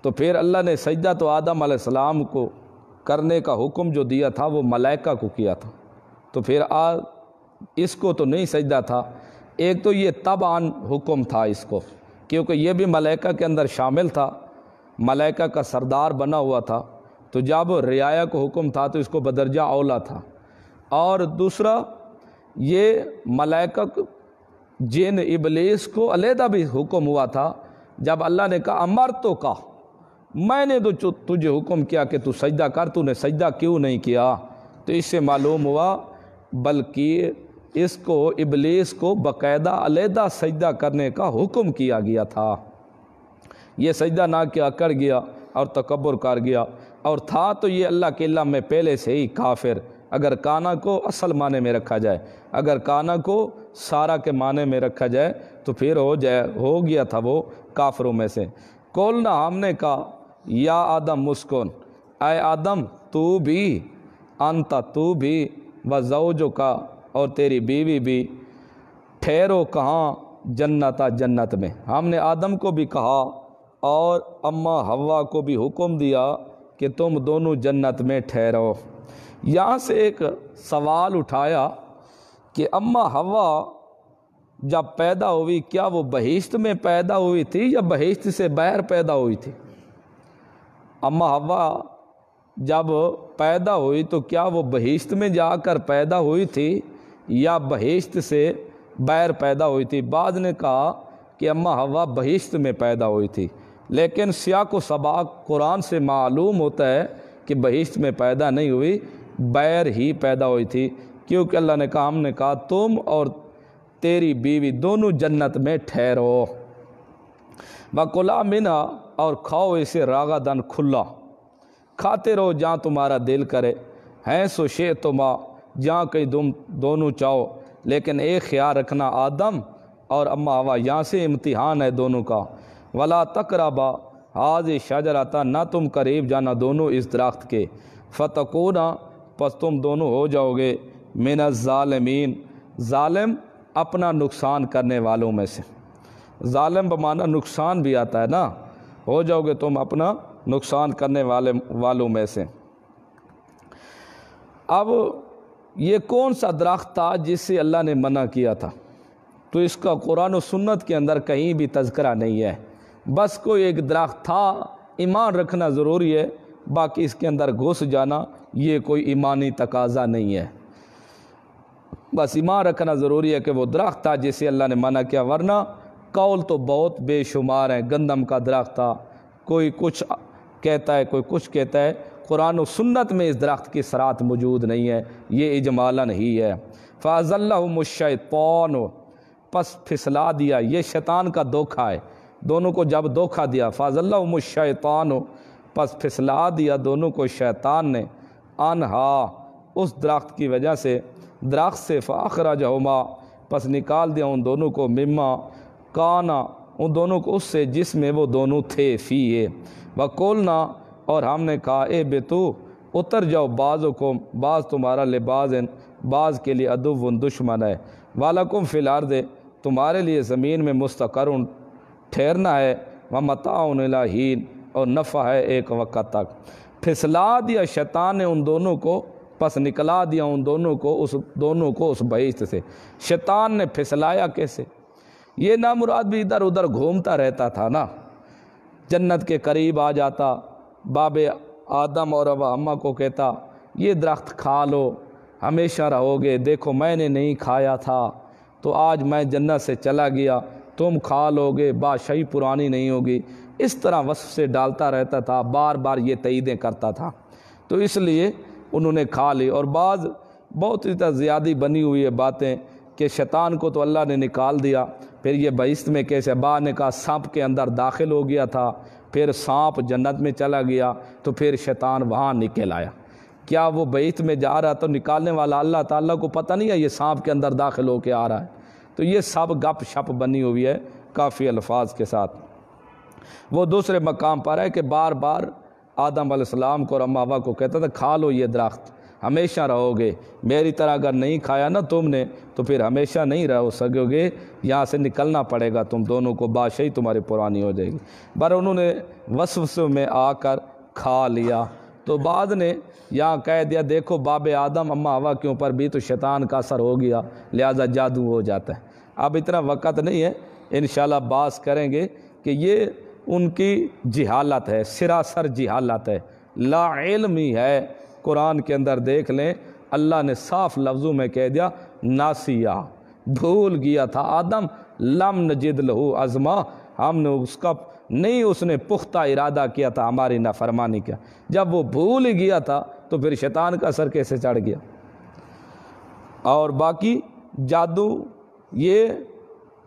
تو پھر اللہ نے سجدہ تو آدم علیہ السلام کو کرنے کا حکم جو دیا تھا وہ ملائکہ کو کیا تھا، تو پھر اس کو تو نہیں سجدہ تھا۔ ایک تو یہ تبعاً حکم تھا اس کو، کیونکہ یہ بھی ملائکہ کے اندر شامل تھا، ملائکہ کا سردار بنا ہوا تھا، تو جب رعایا کو حکم تھا تو اس کو بدرجہ اولا تھا۔ اور دوسرا یہ ملائکہ جن ابلیس کو علیحدہ بھی حکم ہوا تھا، جب اللہ نے کہا امرتو کا، میں نے تو تجھے حکم کیا کہ تو سجدہ کر، تو نے سجدہ کیوں نہیں کیا؟ تو اس سے معلوم ہوا بلکہ اس کو ابلیس کو باقاعدہ علیحدہ سجدہ کرنے کا حکم کیا گیا تھا، یہ سجدہ نہ کیا، کر گیا اور تکبر کر گیا، اور تھا تو یہ اللہ کے علم میں پہلے سے ہی کافر، اگر کانا کو اصل معنی میں رکھا جائے، اگر کانا کو سارا کے معنی میں رکھا جائے تو پھر ہو گیا تھا وہ کافروں میں سے۔ قولنا، ہم نے کہا، یا آدم مسکن، اے آدم تو بھی، انتا تو بھی، وزوجکا اور تیری بیوی بھی، ٹھہرو کہاں؟ جنتا، جنت میں۔ ہم نے آدم کو بھی کہا اور اماں حوا کو بھی حکم دیا کہ تم دونوں جنت میں ٹھہرو۔ یہاں سے ایک سوال اٹھایا کہ اماں حوا جب پیدا ہوئی کیا وہ بہشت میں پیدا ہوئی تھی یا بہشت سے باہر پیدا ہوئی تھی؟ اماں حوا جب پیدا ہوئی تو کیا وہ بہشت میں جا کر پیدا ہوئی تھی یا بہشت سے بیر پیدا ہوئی تھی؟ بعض نے کہا کہ اماں حوا بہشت میں پیدا ہوئی تھی، لیکن سیاق و سباق قرآن سے معلوم ہوتا ہے کہ بہشت میں پیدا نہیں ہوئی، بیر ہی پیدا ہوئی تھی، کیونکہ اللہ نے کہا، ہم نے کہا تم اور تیری بیوی دونوں جنت میں ٹھہرو، وَكُلَا مِنْهَا، اور کھاؤ اسے راغداً کھلا، کھاتے رہو جہاں تمہارا دل کرے، ہیں سو شئتما، جہاں کہیں تم دونوں چاہو، لیکن ایک خیال رکھنا، آدم اور اماں حوا یہاں سے امتحان ہے دونوں کا، وَلَا تَقْرَبَا هَٰذِهِ الشَّجَرَةَ، نہ تم قریب جانا دونوں اس درخت کے، فَتَكُونَا، پس تم دونوں ہو جاؤ گے، مِنَ الظَّالِمِينَ، ظالم اپنا نقصان کرنے والوں میں سے، ظالم بمعنی نقصان بھی آتا ہے نا، ہو جاؤ گے تم اپنا نقصان کرنے والوں میں سے۔ اب یہ کون سا درخت تھا جس سے اللہ نے منع کیا تھا؟ تو اس کا قرآن و سنت کے اندر کہیں بھی تذکرہ نہیں ہے، بس کوئی ایک درخت تھا، ایمان رکھنا ضروری ہے، باقی اس کے اندر گھس جانا یہ کوئی ایمانی تقاضا نہیں ہے، بس ایمان رکھنا ضروری ہے کہ وہ درخت تھا جسے اللہ نے منع کیا، ورنہ قول تو بہت بے شمار ہیں، گندم کا درخت تھا، کوئی کچھ کہتا ہے کوئی کچھ کہتا ہے، قرآن و سنت میں اس درخت کی صراحت موجود نہیں ہے، یہ اجمالاً ہی ہے۔ فَأَزَلَّهُمُ الشَّيْطَانُ، پس پھسلا دیا، یہ شیطان کا دھوکہ ہے، دونوں کو جب دھوکہ دیا، فَأَزَلَّهُمُ الشَّيْطَانُ، پس پھسلا دیا دونوں کو شیطان نے، انہا، اس درخت کی وجہ سے، درخت سے، فَأَخْرَجَهُمَا، پس نکال دیا ان دونوں کو، مما کانا، ان دونوں کو اس سے جس میں وہ دونوں تھے، فیہ، وَقُلْنَا، اور ہم نے کہا، اے بیتو، اتر جاؤ، بعضکم، بعض تمہارا، لبعض، بعض کے لیے، عدو، دشمن ہے، وَلَكُمْ فِي الْأَرْضِ، تمہارے لیے زمین میں مستقر ٹھہرنا ہے، وَمَتَاعٌ إِلَىٰ حِینٍ، اور نفع ہے ایک وقت تک۔ پھسلا دیا شیطان نے ان دونوں کو، پس نکلا دیا ان دونوں کو اس بہشت سے۔ شیطان نے پھسلایا کیسے؟ یہ نامراد بھی ادھر ادھر گھومتا رہتا تھا نا، جنت کے قریب آ جاتا، باب آدم اور حوا کو کہتا یہ درخت کھا لو ہمیشہ رہو گے، دیکھو میں نے نہیں کھایا تھا تو آج میں جنت سے چلا گیا، تم کھا لو گے، بادشاہی پرانی نہیں ہوگی، اس طرح وصف سے ڈالتا رہتا تھا، بار بار یہ تائیدیں کرتا تھا، تو اس لیے انہوں نے کھا لی۔ اور بعض بہت ہی زیادہ بنی ہوئی ہے باتیں کہ شیطان کو تو اللہ نے نکال دیا، پھر یہ بہشت میں کیسے؟ بعض نے کہا سانپ کے اندر داخل ہو گیا تھا، پھر سانپ جنت میں چلا گیا تو پھر شیطان وہاں نکل آیا۔ کیا وہ بہشت میں جا رہا تو نکالنے والا اللہ تعالیٰ کو پتہ نہیں ہے یہ سانپ کے اندر داخل ہو کے آ رہا ہے؟ تو یہ سب گپ شپ بنی ہوئی ہے کافی الفاظ کے ساتھ۔ وہ دوسرے مقام پر ہے کہ بار بار آدم علیہ السلام کو اور اماں حوا کو کہتا تھا کھا لو یہ درخت ہمیشہ رہو گے، میری طرح اگر نہیں کھایا نا تم نے تو پھر ہمیشہ نہیں رہ سکو گے، یہاں سے نکلنا پڑے گا تم دونوں کو، بادشاہی تمہاری پرانی ہو جائے گی۔ بر انہوں نے وسوسے میں آ کر کھا لیا، تو بعد نے یہاں کہہ دیا دیکھو باب آدم اماں حوا کے اوپر بھی تو شیطان کا اثر ہو گیا، لہذا جادو ہو جاتا ہے۔ اب اتنا وقت نہیں ہے، انشاءاللہ بات کریں گے کہ یہ ان کی جہالت ہے، سراسر جہالت ہے، لا علمی ہے۔ قرآن کے اندر دیکھ لیں، اللہ نے صاف لفظوں میں کہہ دیا ناسیہ، بھول گیا تھا آدم، لم نجد لہو عزما، ہم نے اس نے پختہ ارادہ کیا تھا ہماری نافرمانی کا، جب وہ بھول ہی گیا تھا تو پھر شیطان کا اثر کیسے چڑھ گیا؟ اور باقی جادو، یہ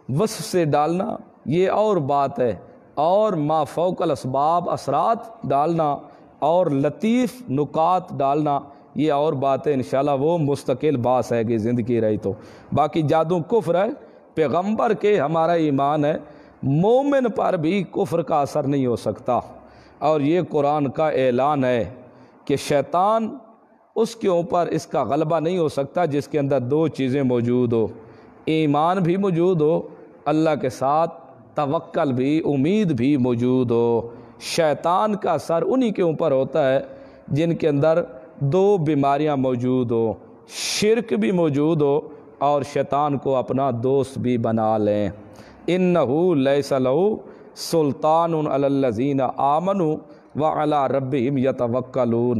وصف سے ڈالنا یہ اور بات ہے، اور ما فوق الاسباب اثرات ڈالنا اور لطیف نکات ڈالنا یہ اور بات ہے، انشاءاللہ وہ مستقل باس ہے کہ زندگی رہی تو۔ باقی جادو کفر ہے، پیغمبر کے ہمارا ایمان ہے، مومن پر بھی کفر کا اثر نہیں ہو سکتا، اور یہ قرآن کا اعلان ہے کہ شیطان اس کے اوپر اس کا غلبہ نہیں ہو سکتا جس کے اندر دو چیزیں موجود ہو، ایمان بھی موجود ہو، اللہ کے ساتھ توکل بھی، امید بھی موجود ہو۔ شیطان کا اثر انہی کے اوپر ہوتا ہے جن کے اندر دو بیماریاں موجود ہو، شرک بھی موجود ہو اور شیطان کو اپنا دوست بھی بنا لیں۔ اِنَّهُ لَيْسَ لَهُ سُلْطَانٌ عَلَى الَّذِينَ آمَنُوا وَعَلَى رَبِّهِمْ يَتَوَكَّلُونَ۔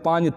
5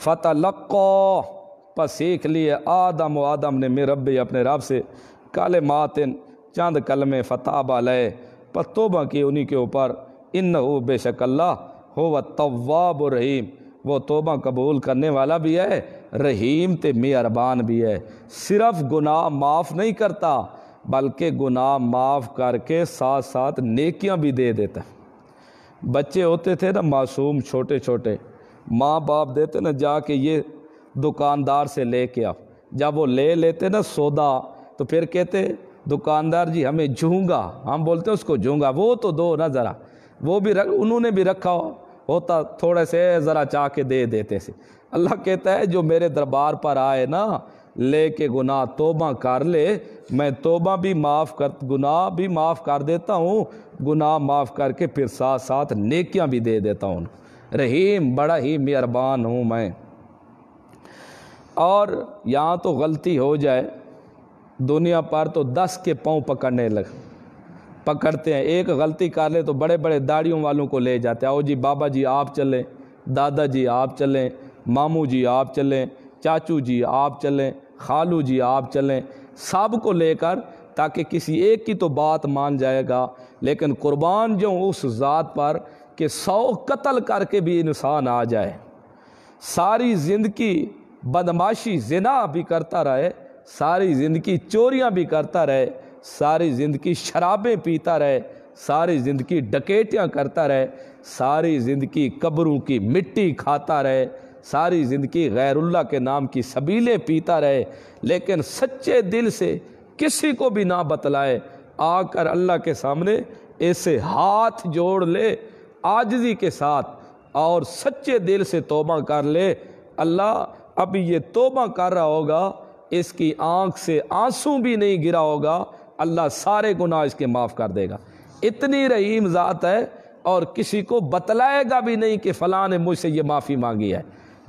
فتلقا پس سیکھ لیے آدم نے من ربی اپنے رب سے کلمات چند کلمے فتاب علیہ پس توبہ کی انہی کے اوپر انہو بے شک اللہ ہو التواب الرحیم وہ توبہ قبول کرنے والا بھی ہے رحیم تے مہربان بھی ہے۔ صرف گناہ معاف نہیں کرتا بلکہ گناہ معاف کر کے ساتھ ساتھ نیکیاں بھی دے دیتا ہے۔ بچے ہوتے تھے نا معصوم چھوٹے چھوٹے، ماں باپ دیتے نا جا کے یہ دکاندار سے لے کے آؤ، جب وہ لے لیتے نا سودا تو پھر کہتے دکاندار جی ہمیں جھونگا، ہم بولتے ہیں اس کو جھونگا، وہ تو دو نا ذرا، وہ بھی انہوں نے بھی رکھا ہوتا تھوڑے سے ذرا چاہ کے دے دیتے سے۔ اللہ کہتا ہے جو میرے دربار پر آئے نا لے کے گناہ توبہ کر لے، میں توبہ بھی گناہ بھی معاف کر دیتا ہوں، گناہ معاف کر کے پھر ساتھ ساتھ نیکیاں بھی دے دیتا ہوں۔ رحیم بڑا ہی مہربان ہوں میں۔ اور یہاں تو غلطی ہو جائے دنیا پر تو 10 کے پاؤں پکڑتے ہیں، ایک غلطی کر لے تو بڑے بڑے داڑھیوں والوں کو لے جاتے ہیں، آؤ جی بابا جی آپ چلیں، دادا جی آپ چلیں، ماموں جی آپ چلیں، چاچو جی آپ چلیں، خالو جی آپ چلیں، سب کو لے کر تاکہ کسی ایک کی تو بات مان جائے گا، لیکن قربان جو اس ذات پر کہ 100 قتل کر کے بھی انسان آ جائے، ساری زندگی بدماشی زنا بھی کرتا رہے، ساری زندگی چوریاں بھی کرتا رہے، ساری زندگی شرابیں پیتا رہے، ساری زندگی ڈکیتیاں کرتا رہے، ساری زندگی قبروں کی مٹی کھاتا رہے، ساری زندگی غیر اللہ کے نام کی سبیلیں پیتا رہے، لیکن سچے دل سے کسی کو بھی نہ بتلائے، آ کر اللہ کے سامنے ایسے ہاتھ جوڑ لے عاجزی کے ساتھ اور سچے دل سے توبہ کر لے، اللہ ابھی یہ توبہ کر رہا ہوگا، اس کی آنکھ سے آنسو بھی نہیں گرا ہوگا، اللہ سارے گناہ اس کے معاف کر دے گا۔ اتنی رحیم ذات ہے، اور کسی کو بتلائے گا بھی نہیں کہ فلاں نے مجھ سے یہ معافی مانگی ہے۔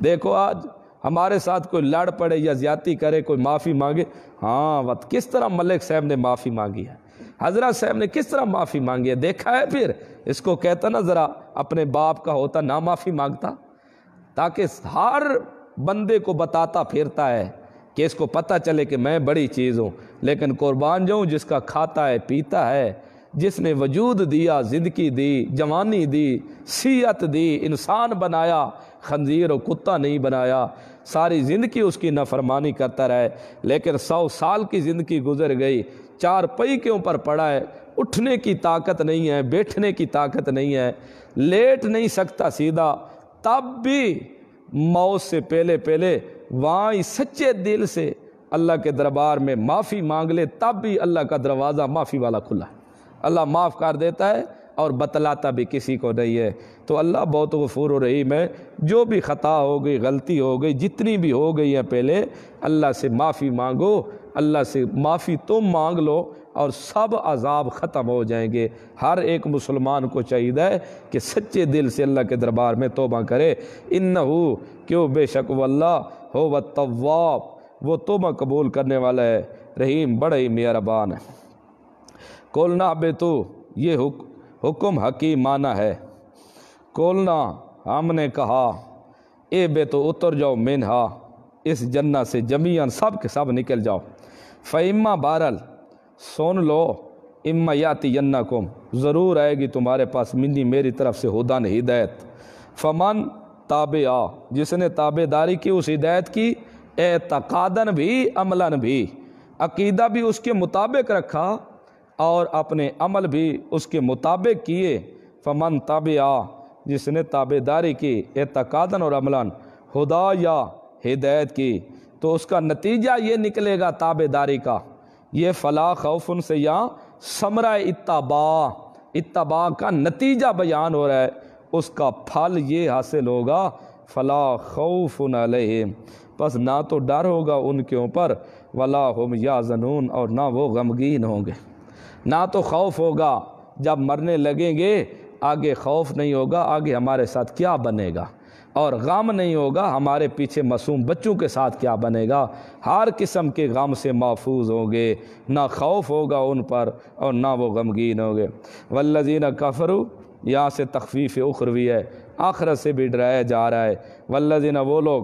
دیکھو آج ہمارے ساتھ کوئی لڑ پڑے یا زیادتی کرے، کوئی معافی مانگے، ہاں وقت کس طرح ملک صاحب نے معافی مانگی ہے، حضرت صاحب نے کس طرح معافی مانگی ہے، دیکھا ہے؟ پھر اس کو کہتا نا ذرا اپنے باپ کا ہوتا نہ معافی مانگتا، تاکہ ہر بندے کو بتاتا پھرتا ہے کہ اس کو پتہ چلے کہ میں بڑی چیز ہوں۔ لیکن قربان جاؤں جس کا کھاتا ہے پیتا ہے، جس نے وجود دیا، زندگی دی، جوانی دی، صحت دی، انسان بنایا، خنزیر و کتا نہیں بنایا، ساری زندگی اس کی نافرمانی کرتا رہے، لیکن 100 سال کی زندگی گزر گئی، 4 پئی کے اوپر پڑا ہے، اٹھنے کی طاقت نہیں ہے، بیٹھنے کی طاقت نہیں ہے، لیٹ نہیں سکتا سیدھا، تب بھی موت سے پہلے وہاں سچے دل سے اللہ کے دربار میں معافی مانگ لے، تب بھی اللہ کا دروازہ معافی والا کھلا ہے، اللہ معاف کر دیتا ہے اور بتلاتا بھی کسی کو نہیں ہے۔ تو اللہ بہت غفور و رحیم ہے، جو بھی خطا ہو گئی، غلطی ہو گئی، جتنی بھی ہو گئی ہے پہلے اللہ سے معافی مانگو، اللہ سے معافی تم مانگ لو اور سب عذاب ختم ہو جائیں گے۔ ہر ایک مسلمان کو چاہیے کہ سچے دل سے اللہ کے دربار میں توبہ کرے، انہو کیوں بے شک واللہ ہو التواب وہ توبہ قبول کرنے والا ہے، رحیم بڑا ہی مہربان ہے۔ کولنا بے تو یہ حکم حکیمانہ ہے، کولنا ہم نے کہا اے بے تو اتر جاؤ منہا اس جنت سے جمیعاً سب کے سب نکل جاؤ، فإما بہرحال سن لو، اما یاتی ینکم ضرور آئے گی تمہارے پاس منی میری طرف سے ہدن ہدایت، فمن تابعہ جس نے تابع داری کی اس ہدایت کی، اعتقاداً بھی عملاً بھی، عقیدہ بھی اس کے مطابق رکھا اور اپنے عمل بھی اس کے مطابق کیے، فمن تابعہ جس نے تابع داری کی اعتقاداً اور عملاً، ہدا یا ہدایت کی، تو اس کا نتیجہ یہ نکلے گا تابع داری کا، یہ فلا خوف سے یہاں ثمرہ اتباع کا نتیجہ بیان ہو رہا ہے، اس کا پھل یہ حاصل ہوگا، فلا خوف علیہم پس نہ تو ڈر ہوگا ان کے اوپر، ولا ہم یحزنون اور نہ وہ غمگین ہوں گے، نہ تو خوف ہوگا جب مرنے لگیں گے، آگے خوف نہیں ہوگا آگے ہمارے ساتھ کیا بنے گا، اور غم نہیں ہوگا ہمارے پیچھے معصوم بچوں کے ساتھ کیا بنے گا، ہر قسم کے غم سے محفوظ ہوں گے، نہ خوف ہوگا ان پر اور نہ وہ غمگین ہوں گے۔ والذین کفروا یہاں سے تخفیف اخروی ہے، آخرت سے بھی ڈرایا جا رہا ہے، والذین وہ لوگ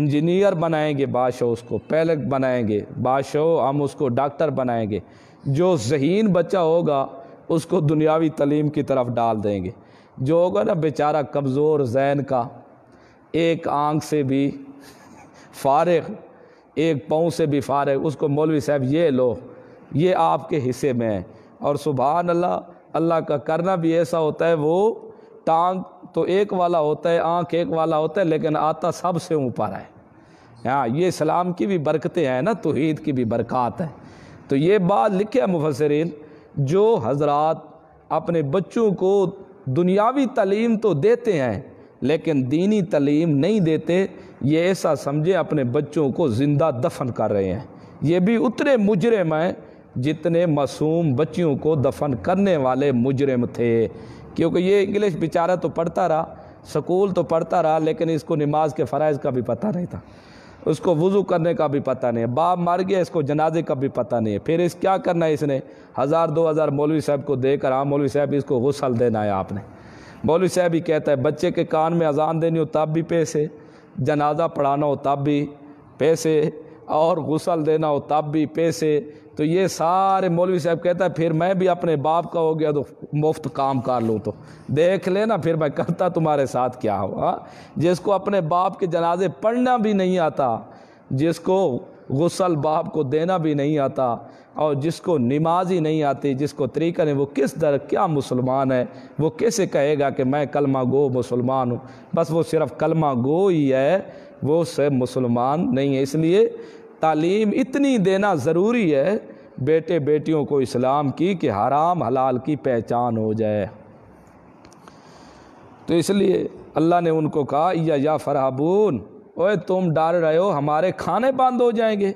انجینئر بنائیں گے بادشاہ، اس کو پیلٹ بنائیں گے بادشاہ، ہم اس کو ڈاکٹر بنائیں گے۔ جو ذہین بچہ ہوگا اس کو دنیاوی تعلیم کی طرف ڈال دیں گے۔ جو ہوگا نا بیچارہ کمزور ذہن کا، ایک آنکھ سے بھی فارغ، ایک پاؤں سے بھی فارغ، اس کو مولوی صاحب یہ لو، یہ آپ کے حصے میں ہے۔ اور سبحان اللہ، اللہ کا کرنا بھی ایسا ہوتا ہے، وہ ٹانگ تو ایک والا ہوتا ہے، آنکھ ایک والا ہوتا ہے، لیکن آتا سب سے اوپر ہے۔ ہاں، یہ اسلام کی بھی برکتیں ہیں نا، توحید کی بھی برکات ہے۔ تو یہ بات لکھے مفسرین، جو حضرات اپنے بچوں کو دنیاوی تعلیم تو دیتے ہیں لیکن دینی تعلیم نہیں دیتے، یہ ایسا سمجھے اپنے بچوں کو زندہ دفن کر رہے ہیں۔ یہ بھی اتنے مجرم ہیں جتنے معصوم بچیوں کو دفن کرنے والے مجرم تھے، کیونکہ یہ انگلش بیچارہ تو پڑھتا رہا، سکول تو پڑھتا رہا، لیکن اس کو نماز کے فرائض کا بھی پتہ نہیں تھا، اس کو وضو کرنے کا بھی پتہ نہیں ہے، باپ مر گیا اس کو جنازے کا بھی پتہ نہیں ہے۔ پھر اس کیا کرنا ہے، اس نے 1000 2000 مولوی صاحب کو دے کر، ہاں مولوی صاحب اس کو غسل دینا ہے آپ نے۔ مولوی صاحب ہی کہتا ہے بچے کے کان میں اذان دینی ہو تب بھی پیسے، جنازہ پڑھانا ہو تب بھی پیسے، اور غسل دینا ہو تب بھی پیسے۔ تو یہ سارے مولوی صاحب کہتا ہے پھر میں بھی اپنے باپ کا ہو گیا تو مفت کام کر لوں، تو دیکھ لینا پھر میں کرتا تمہارے ساتھ کیا ہوا۔ جس کو اپنے باپ کے جنازے پڑھنا بھی نہیں آتا، جس کو غسل باپ کو دینا بھی نہیں آتا، اور جس کو نماز ہی نہیں آتی، جس کو طریقہ نہیں، وہ کس در کیا مسلمان ہے؟ وہ کیسے کہے گا کہ میں کلمہ گو مسلمان ہوں؟ بس وہ صرف کلمہ گو ہی ہے، وہ سے مسلمان نہیں ہے۔ اس لیے تعلیم اتنی دینا ضروری ہے بیٹے بیٹیوں کو اسلام کی، کہ حرام حلال کی پہچان ہو جائے۔ تو اس لیے اللہ نے ان کو کہا یا فرحبون، اوے تم ڈر رہے ہو ہمارے کھانے بند ہو جائیں گے،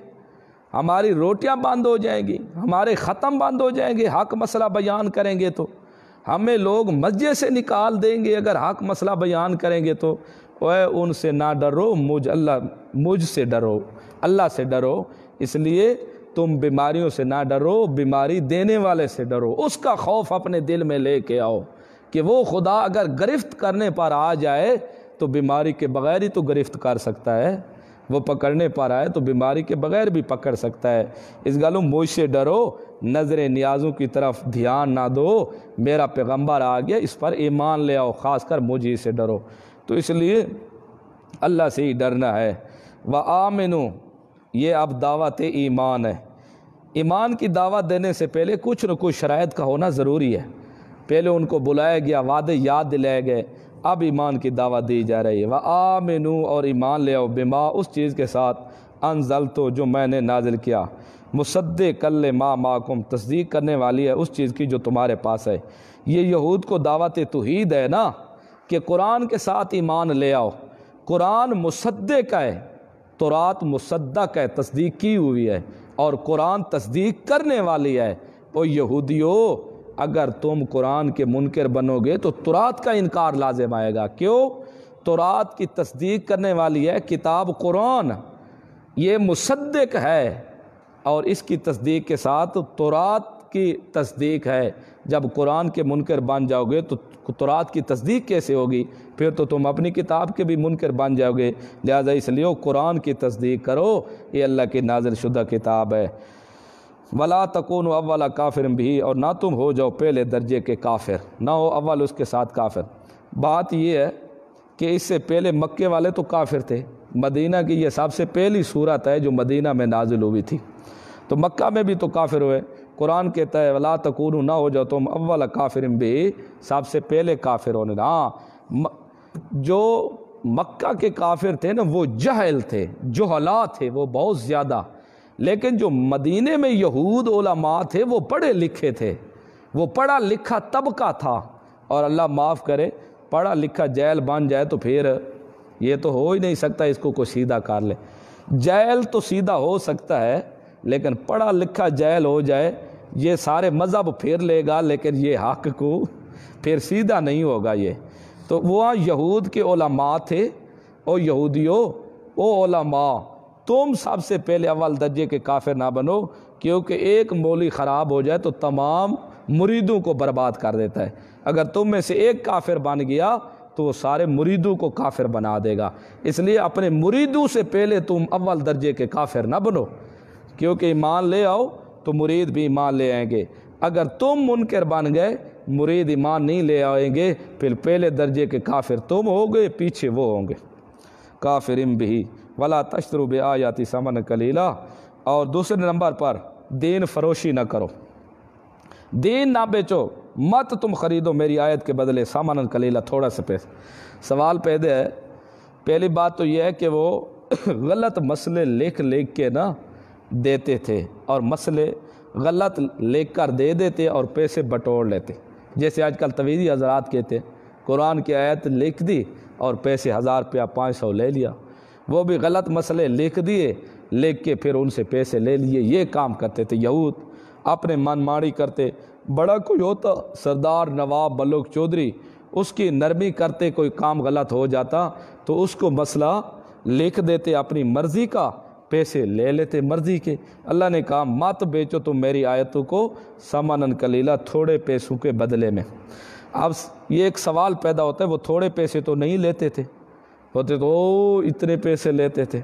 ہماری روٹیاں بند ہو جائیں گی، ہمارے ختم بند ہو جائیں گے، حق مسئلہ بیان کریں گے تو ہمیں لوگ مسجد سے نکال دیں گے اگر حق مسئلہ بیان کریں گے تو۔ اوے ان سے نہ ڈرو، مجھ سے ڈرو، اللہ سے ڈرو۔ اس لیے تم بیماریوں سے نہ ڈرو، بیماری دینے والے سے ڈرو، اس کا خوف اپنے دل میں لے کے آؤ کہ وہ خدا اگر گرفت کرنے پر آ جائے تو بیماری کے بغیر ہی تو گرفت کر سکتا ہے، وہ پکڑنے پر آئے تو بیماری کے بغیر بھی پکڑ سکتا ہے۔ اس گالوں مجھ سے ڈرو، نظر نیازوں کی طرف دھیان نہ دو، میرا پیغمبر آ گیا اس پر ایمان لے آؤ، خاص کر مجھے سے ڈرو۔ تو اس لیے اللہ سے ہی ڈرنا ہے۔ وآمنوا، یہ اب دعوت ایمان ہے۔ ایمان کی دعوت دینے سے پہلے کچھ نہ کچھ شرائط کا ہونا ضروری ہے۔ پہلے ان کو بلایا گیا، وعدے یاد دلائے گئے، اب ایمان کی دعوت دی جا رہی ہے۔ وآمنوا، اور ایمان لے آؤ، بما، اس چیز کے ساتھ، انزلتو، جو میں نے نازل کیا، مصدقا لما معکم، تصدیق کرنے والی ہے اس چیز کی جو تمہارے پاس ہے۔ یہ یہود کو دعوت توحید ہے نا، کہ قرآن کے ساتھ ایمان لے آؤ۔ قرآن مصدق ہے، تورات مصدق ہے، تصدیق کی ہوئی ہے، اور قرآن تصدیق کرنے والی ہے۔ او یہودیو، اگر تم قرآن کے منکر بنو گے تو تورات کا انکار لازم آئے گا۔ کیوں؟ تورات کی تصدیق کرنے والی ہے کتاب قرآن، یہ مصدق ہے، اور اس کی تصدیق کے ساتھ تورات کی تصدیق ہے۔ جب قرآن کے منکر بن جاؤ گے تو تورات کی تصدیق کیسے ہوگی؟ پھر تو تم اپنی کتاب کے بھی منکر بن جاؤ گے۔ لہذا اس لیے قرآن کی تصدیق کرو، یہ اللہ کی نازل شدہ کتاب ہے۔ ولا تکونوا اول کافر بھی، اور نہ تم ہو جاؤ پہلے درجے کے کافر، نہ ہو اول اس کے ساتھ کافر۔ بات یہ ہے کہ اس سے پہلے مکے والے تو کافر تھے، مدینہ کی یہ سب سے پہلی صورت ہے جو مدینہ میں نازل ہوئی تھی، تو مکہ میں بھی تو کافر ہوئے۔ قرآن کہتا ہے ولا تکونوا، نہ ہو جاؤ تم اول کافر بھی، سب سے پہلے کافر ہونے۔ ہاں، جو مکہ کے کافر تھے نا وہ جہل تھے، جہلا تھے وہ بہت زیادہ، لیکن جو مدینے میں یہود علماء تھے وہ پڑھے لکھے تھے، وہ پڑھا لکھا طبقہ تھا۔ اور اللہ معاف کرے، پڑھا لکھا جاہل بن جائے تو پھر یہ تو ہو ہی نہیں سکتا اس کو کوئی سیدھا کر لے۔ جاہل تو سیدھا ہو سکتا ہے، لیکن پڑھا لکھا جاہل ہو جائے یہ سارے مذہب پھیر لے گا، لیکن یہ حق کو پھر سیدھا نہیں ہوگا۔ یہ تو وہاں یہود کے علماء تھے، او یہودیو، او علماء، تم سب سے پہلے اول درجے کے کافر نہ بنو، کیونکہ ایک مولوی خراب ہو جائے تو تمام مریدوں کو برباد کر دیتا ہے۔ اگر تم میں سے ایک کافر بن گیا تو وہ سارے مریدوں کو کافر بنا دے گا۔ اس لیے اپنے مریدوں سے پہلے تم اول درجے کے کافر نہ بنو، کیونکہ ایمان لے آؤ تو مرید بھی ایمان لے آئیں گے۔ اگر تم منکر بن گئے، مرید ایمان نہیں لے آئیں گے، پھر پہلے درجے کے کافر تم ہوگے، پیچھے وہ ہوں گے۔ کافرم بھی ولا تشتروا بآیاتی ثمنا قلیلا، اور دوسرے نمبر پر دین فروشی نہ کرو، دین نہ بیچو، مت تم خریدو میری آیت کے بدلے ثمنا قلیلا، تھوڑا سا پیسہ۔ سوال پیدا ہے، پہلی بات تو یہ ہے کہ وہ غلط مسئلے لکھ کے نا دیتے تھے، اور مسئلے غلط لکھ کر دے دیتے اور پیسے بٹور لیتے، جیسے آج کل تویدی حضرات کہتے ہیں قرآن کی آیت لکھ دی اور پیسے 1000 روپیہ 500 لے لیا، وہ بھی غلط مسئلے لکھ دیے، لکھ کے پھر ان سے پیسے لے لیے۔ یہ کام کرتے تھے یہود، اپنے من ماڑی کرتے۔ بڑا کوئی ہوتا سردار نواب ملک چودھری، اس کی نرمی کرتے، کوئی کام غلط ہو جاتا تو اس کو مسئلہ لکھ دیتے اپنی مرضی کا، پیسے لے لیتے مرضی کے۔ اللہ نے کہا مت بیچو تم میری آیتوں کو ثمنا قلیلا، تھوڑے پیسوں کے بدلے میں۔ اب یہ ایک سوال پیدا ہوتا ہے، وہ تھوڑے پیسے تو نہیں لیتے تھے، ہوتے تو اتنے پیسے لیتے تھے،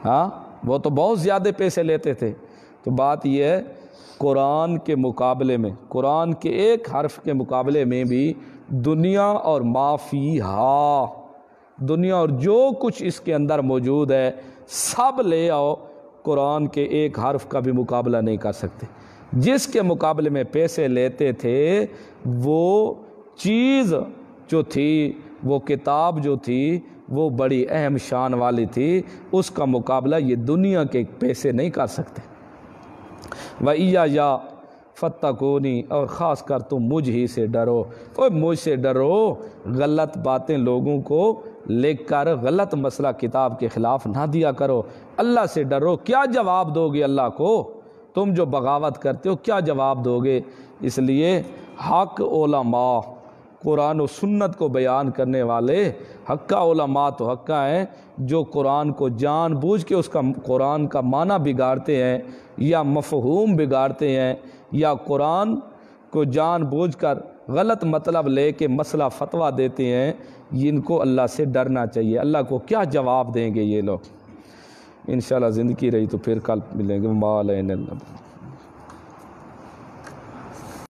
ہاں وہ تو بہت زیادہ پیسے لیتے تھے۔ تو بات یہ ہے قرآن کے مقابلے میں، قرآن کے ایک حرف کے مقابلے میں بھی دنیا اور ما فیہا، دنیا اور جو کچھ اس کے اندر موجود ہے سب لے آؤ، قرآن کے ایک حرف کا بھی مقابلہ نہیں کر سکتے۔ جس کے مقابلے میں پیسے لیتے تھے وہ چیز جو تھی، وہ کتاب جو تھی، وہ بڑی اہم شان والی تھی، اس کا مقابلہ یہ دنیا کے پیسے نہیں کر سکتے۔ وَإِيَّايَ فَاتَّقُونِ، اور خاص کر تم مجھ ہی سے ڈرو، اور مجھ سے ڈرو۔ غلط باتیں لوگوں کو لکھ کر غلط مسئلہ کتاب کے خلاف نہ دیا کرو، اللہ سے ڈرو۔ کیا جواب دو گے اللہ کو؟ تم جو بغاوت کرتے ہو کیا جواب دو گے؟ اس لیے حق علماء، قرآن و سنت کو بیان کرنے والے حقہ علماء تو حقہ ہیں، جو قرآن کو جان بوجھ کے اس کا قرآن کا معنی بگاڑتے ہیں یا مفہوم بگاڑتے ہیں، یا قرآن کو جان بوجھ کر غلط مطلب لے کے مسئلہ فتویٰ دیتے ہیں، ان کو اللہ سے ڈرنا چاہیے۔ اللہ کو کیا جواب دیں گے یہ لوگ؟ انشاءاللہ زندگی رہی تو پھر کل ملیں گے۔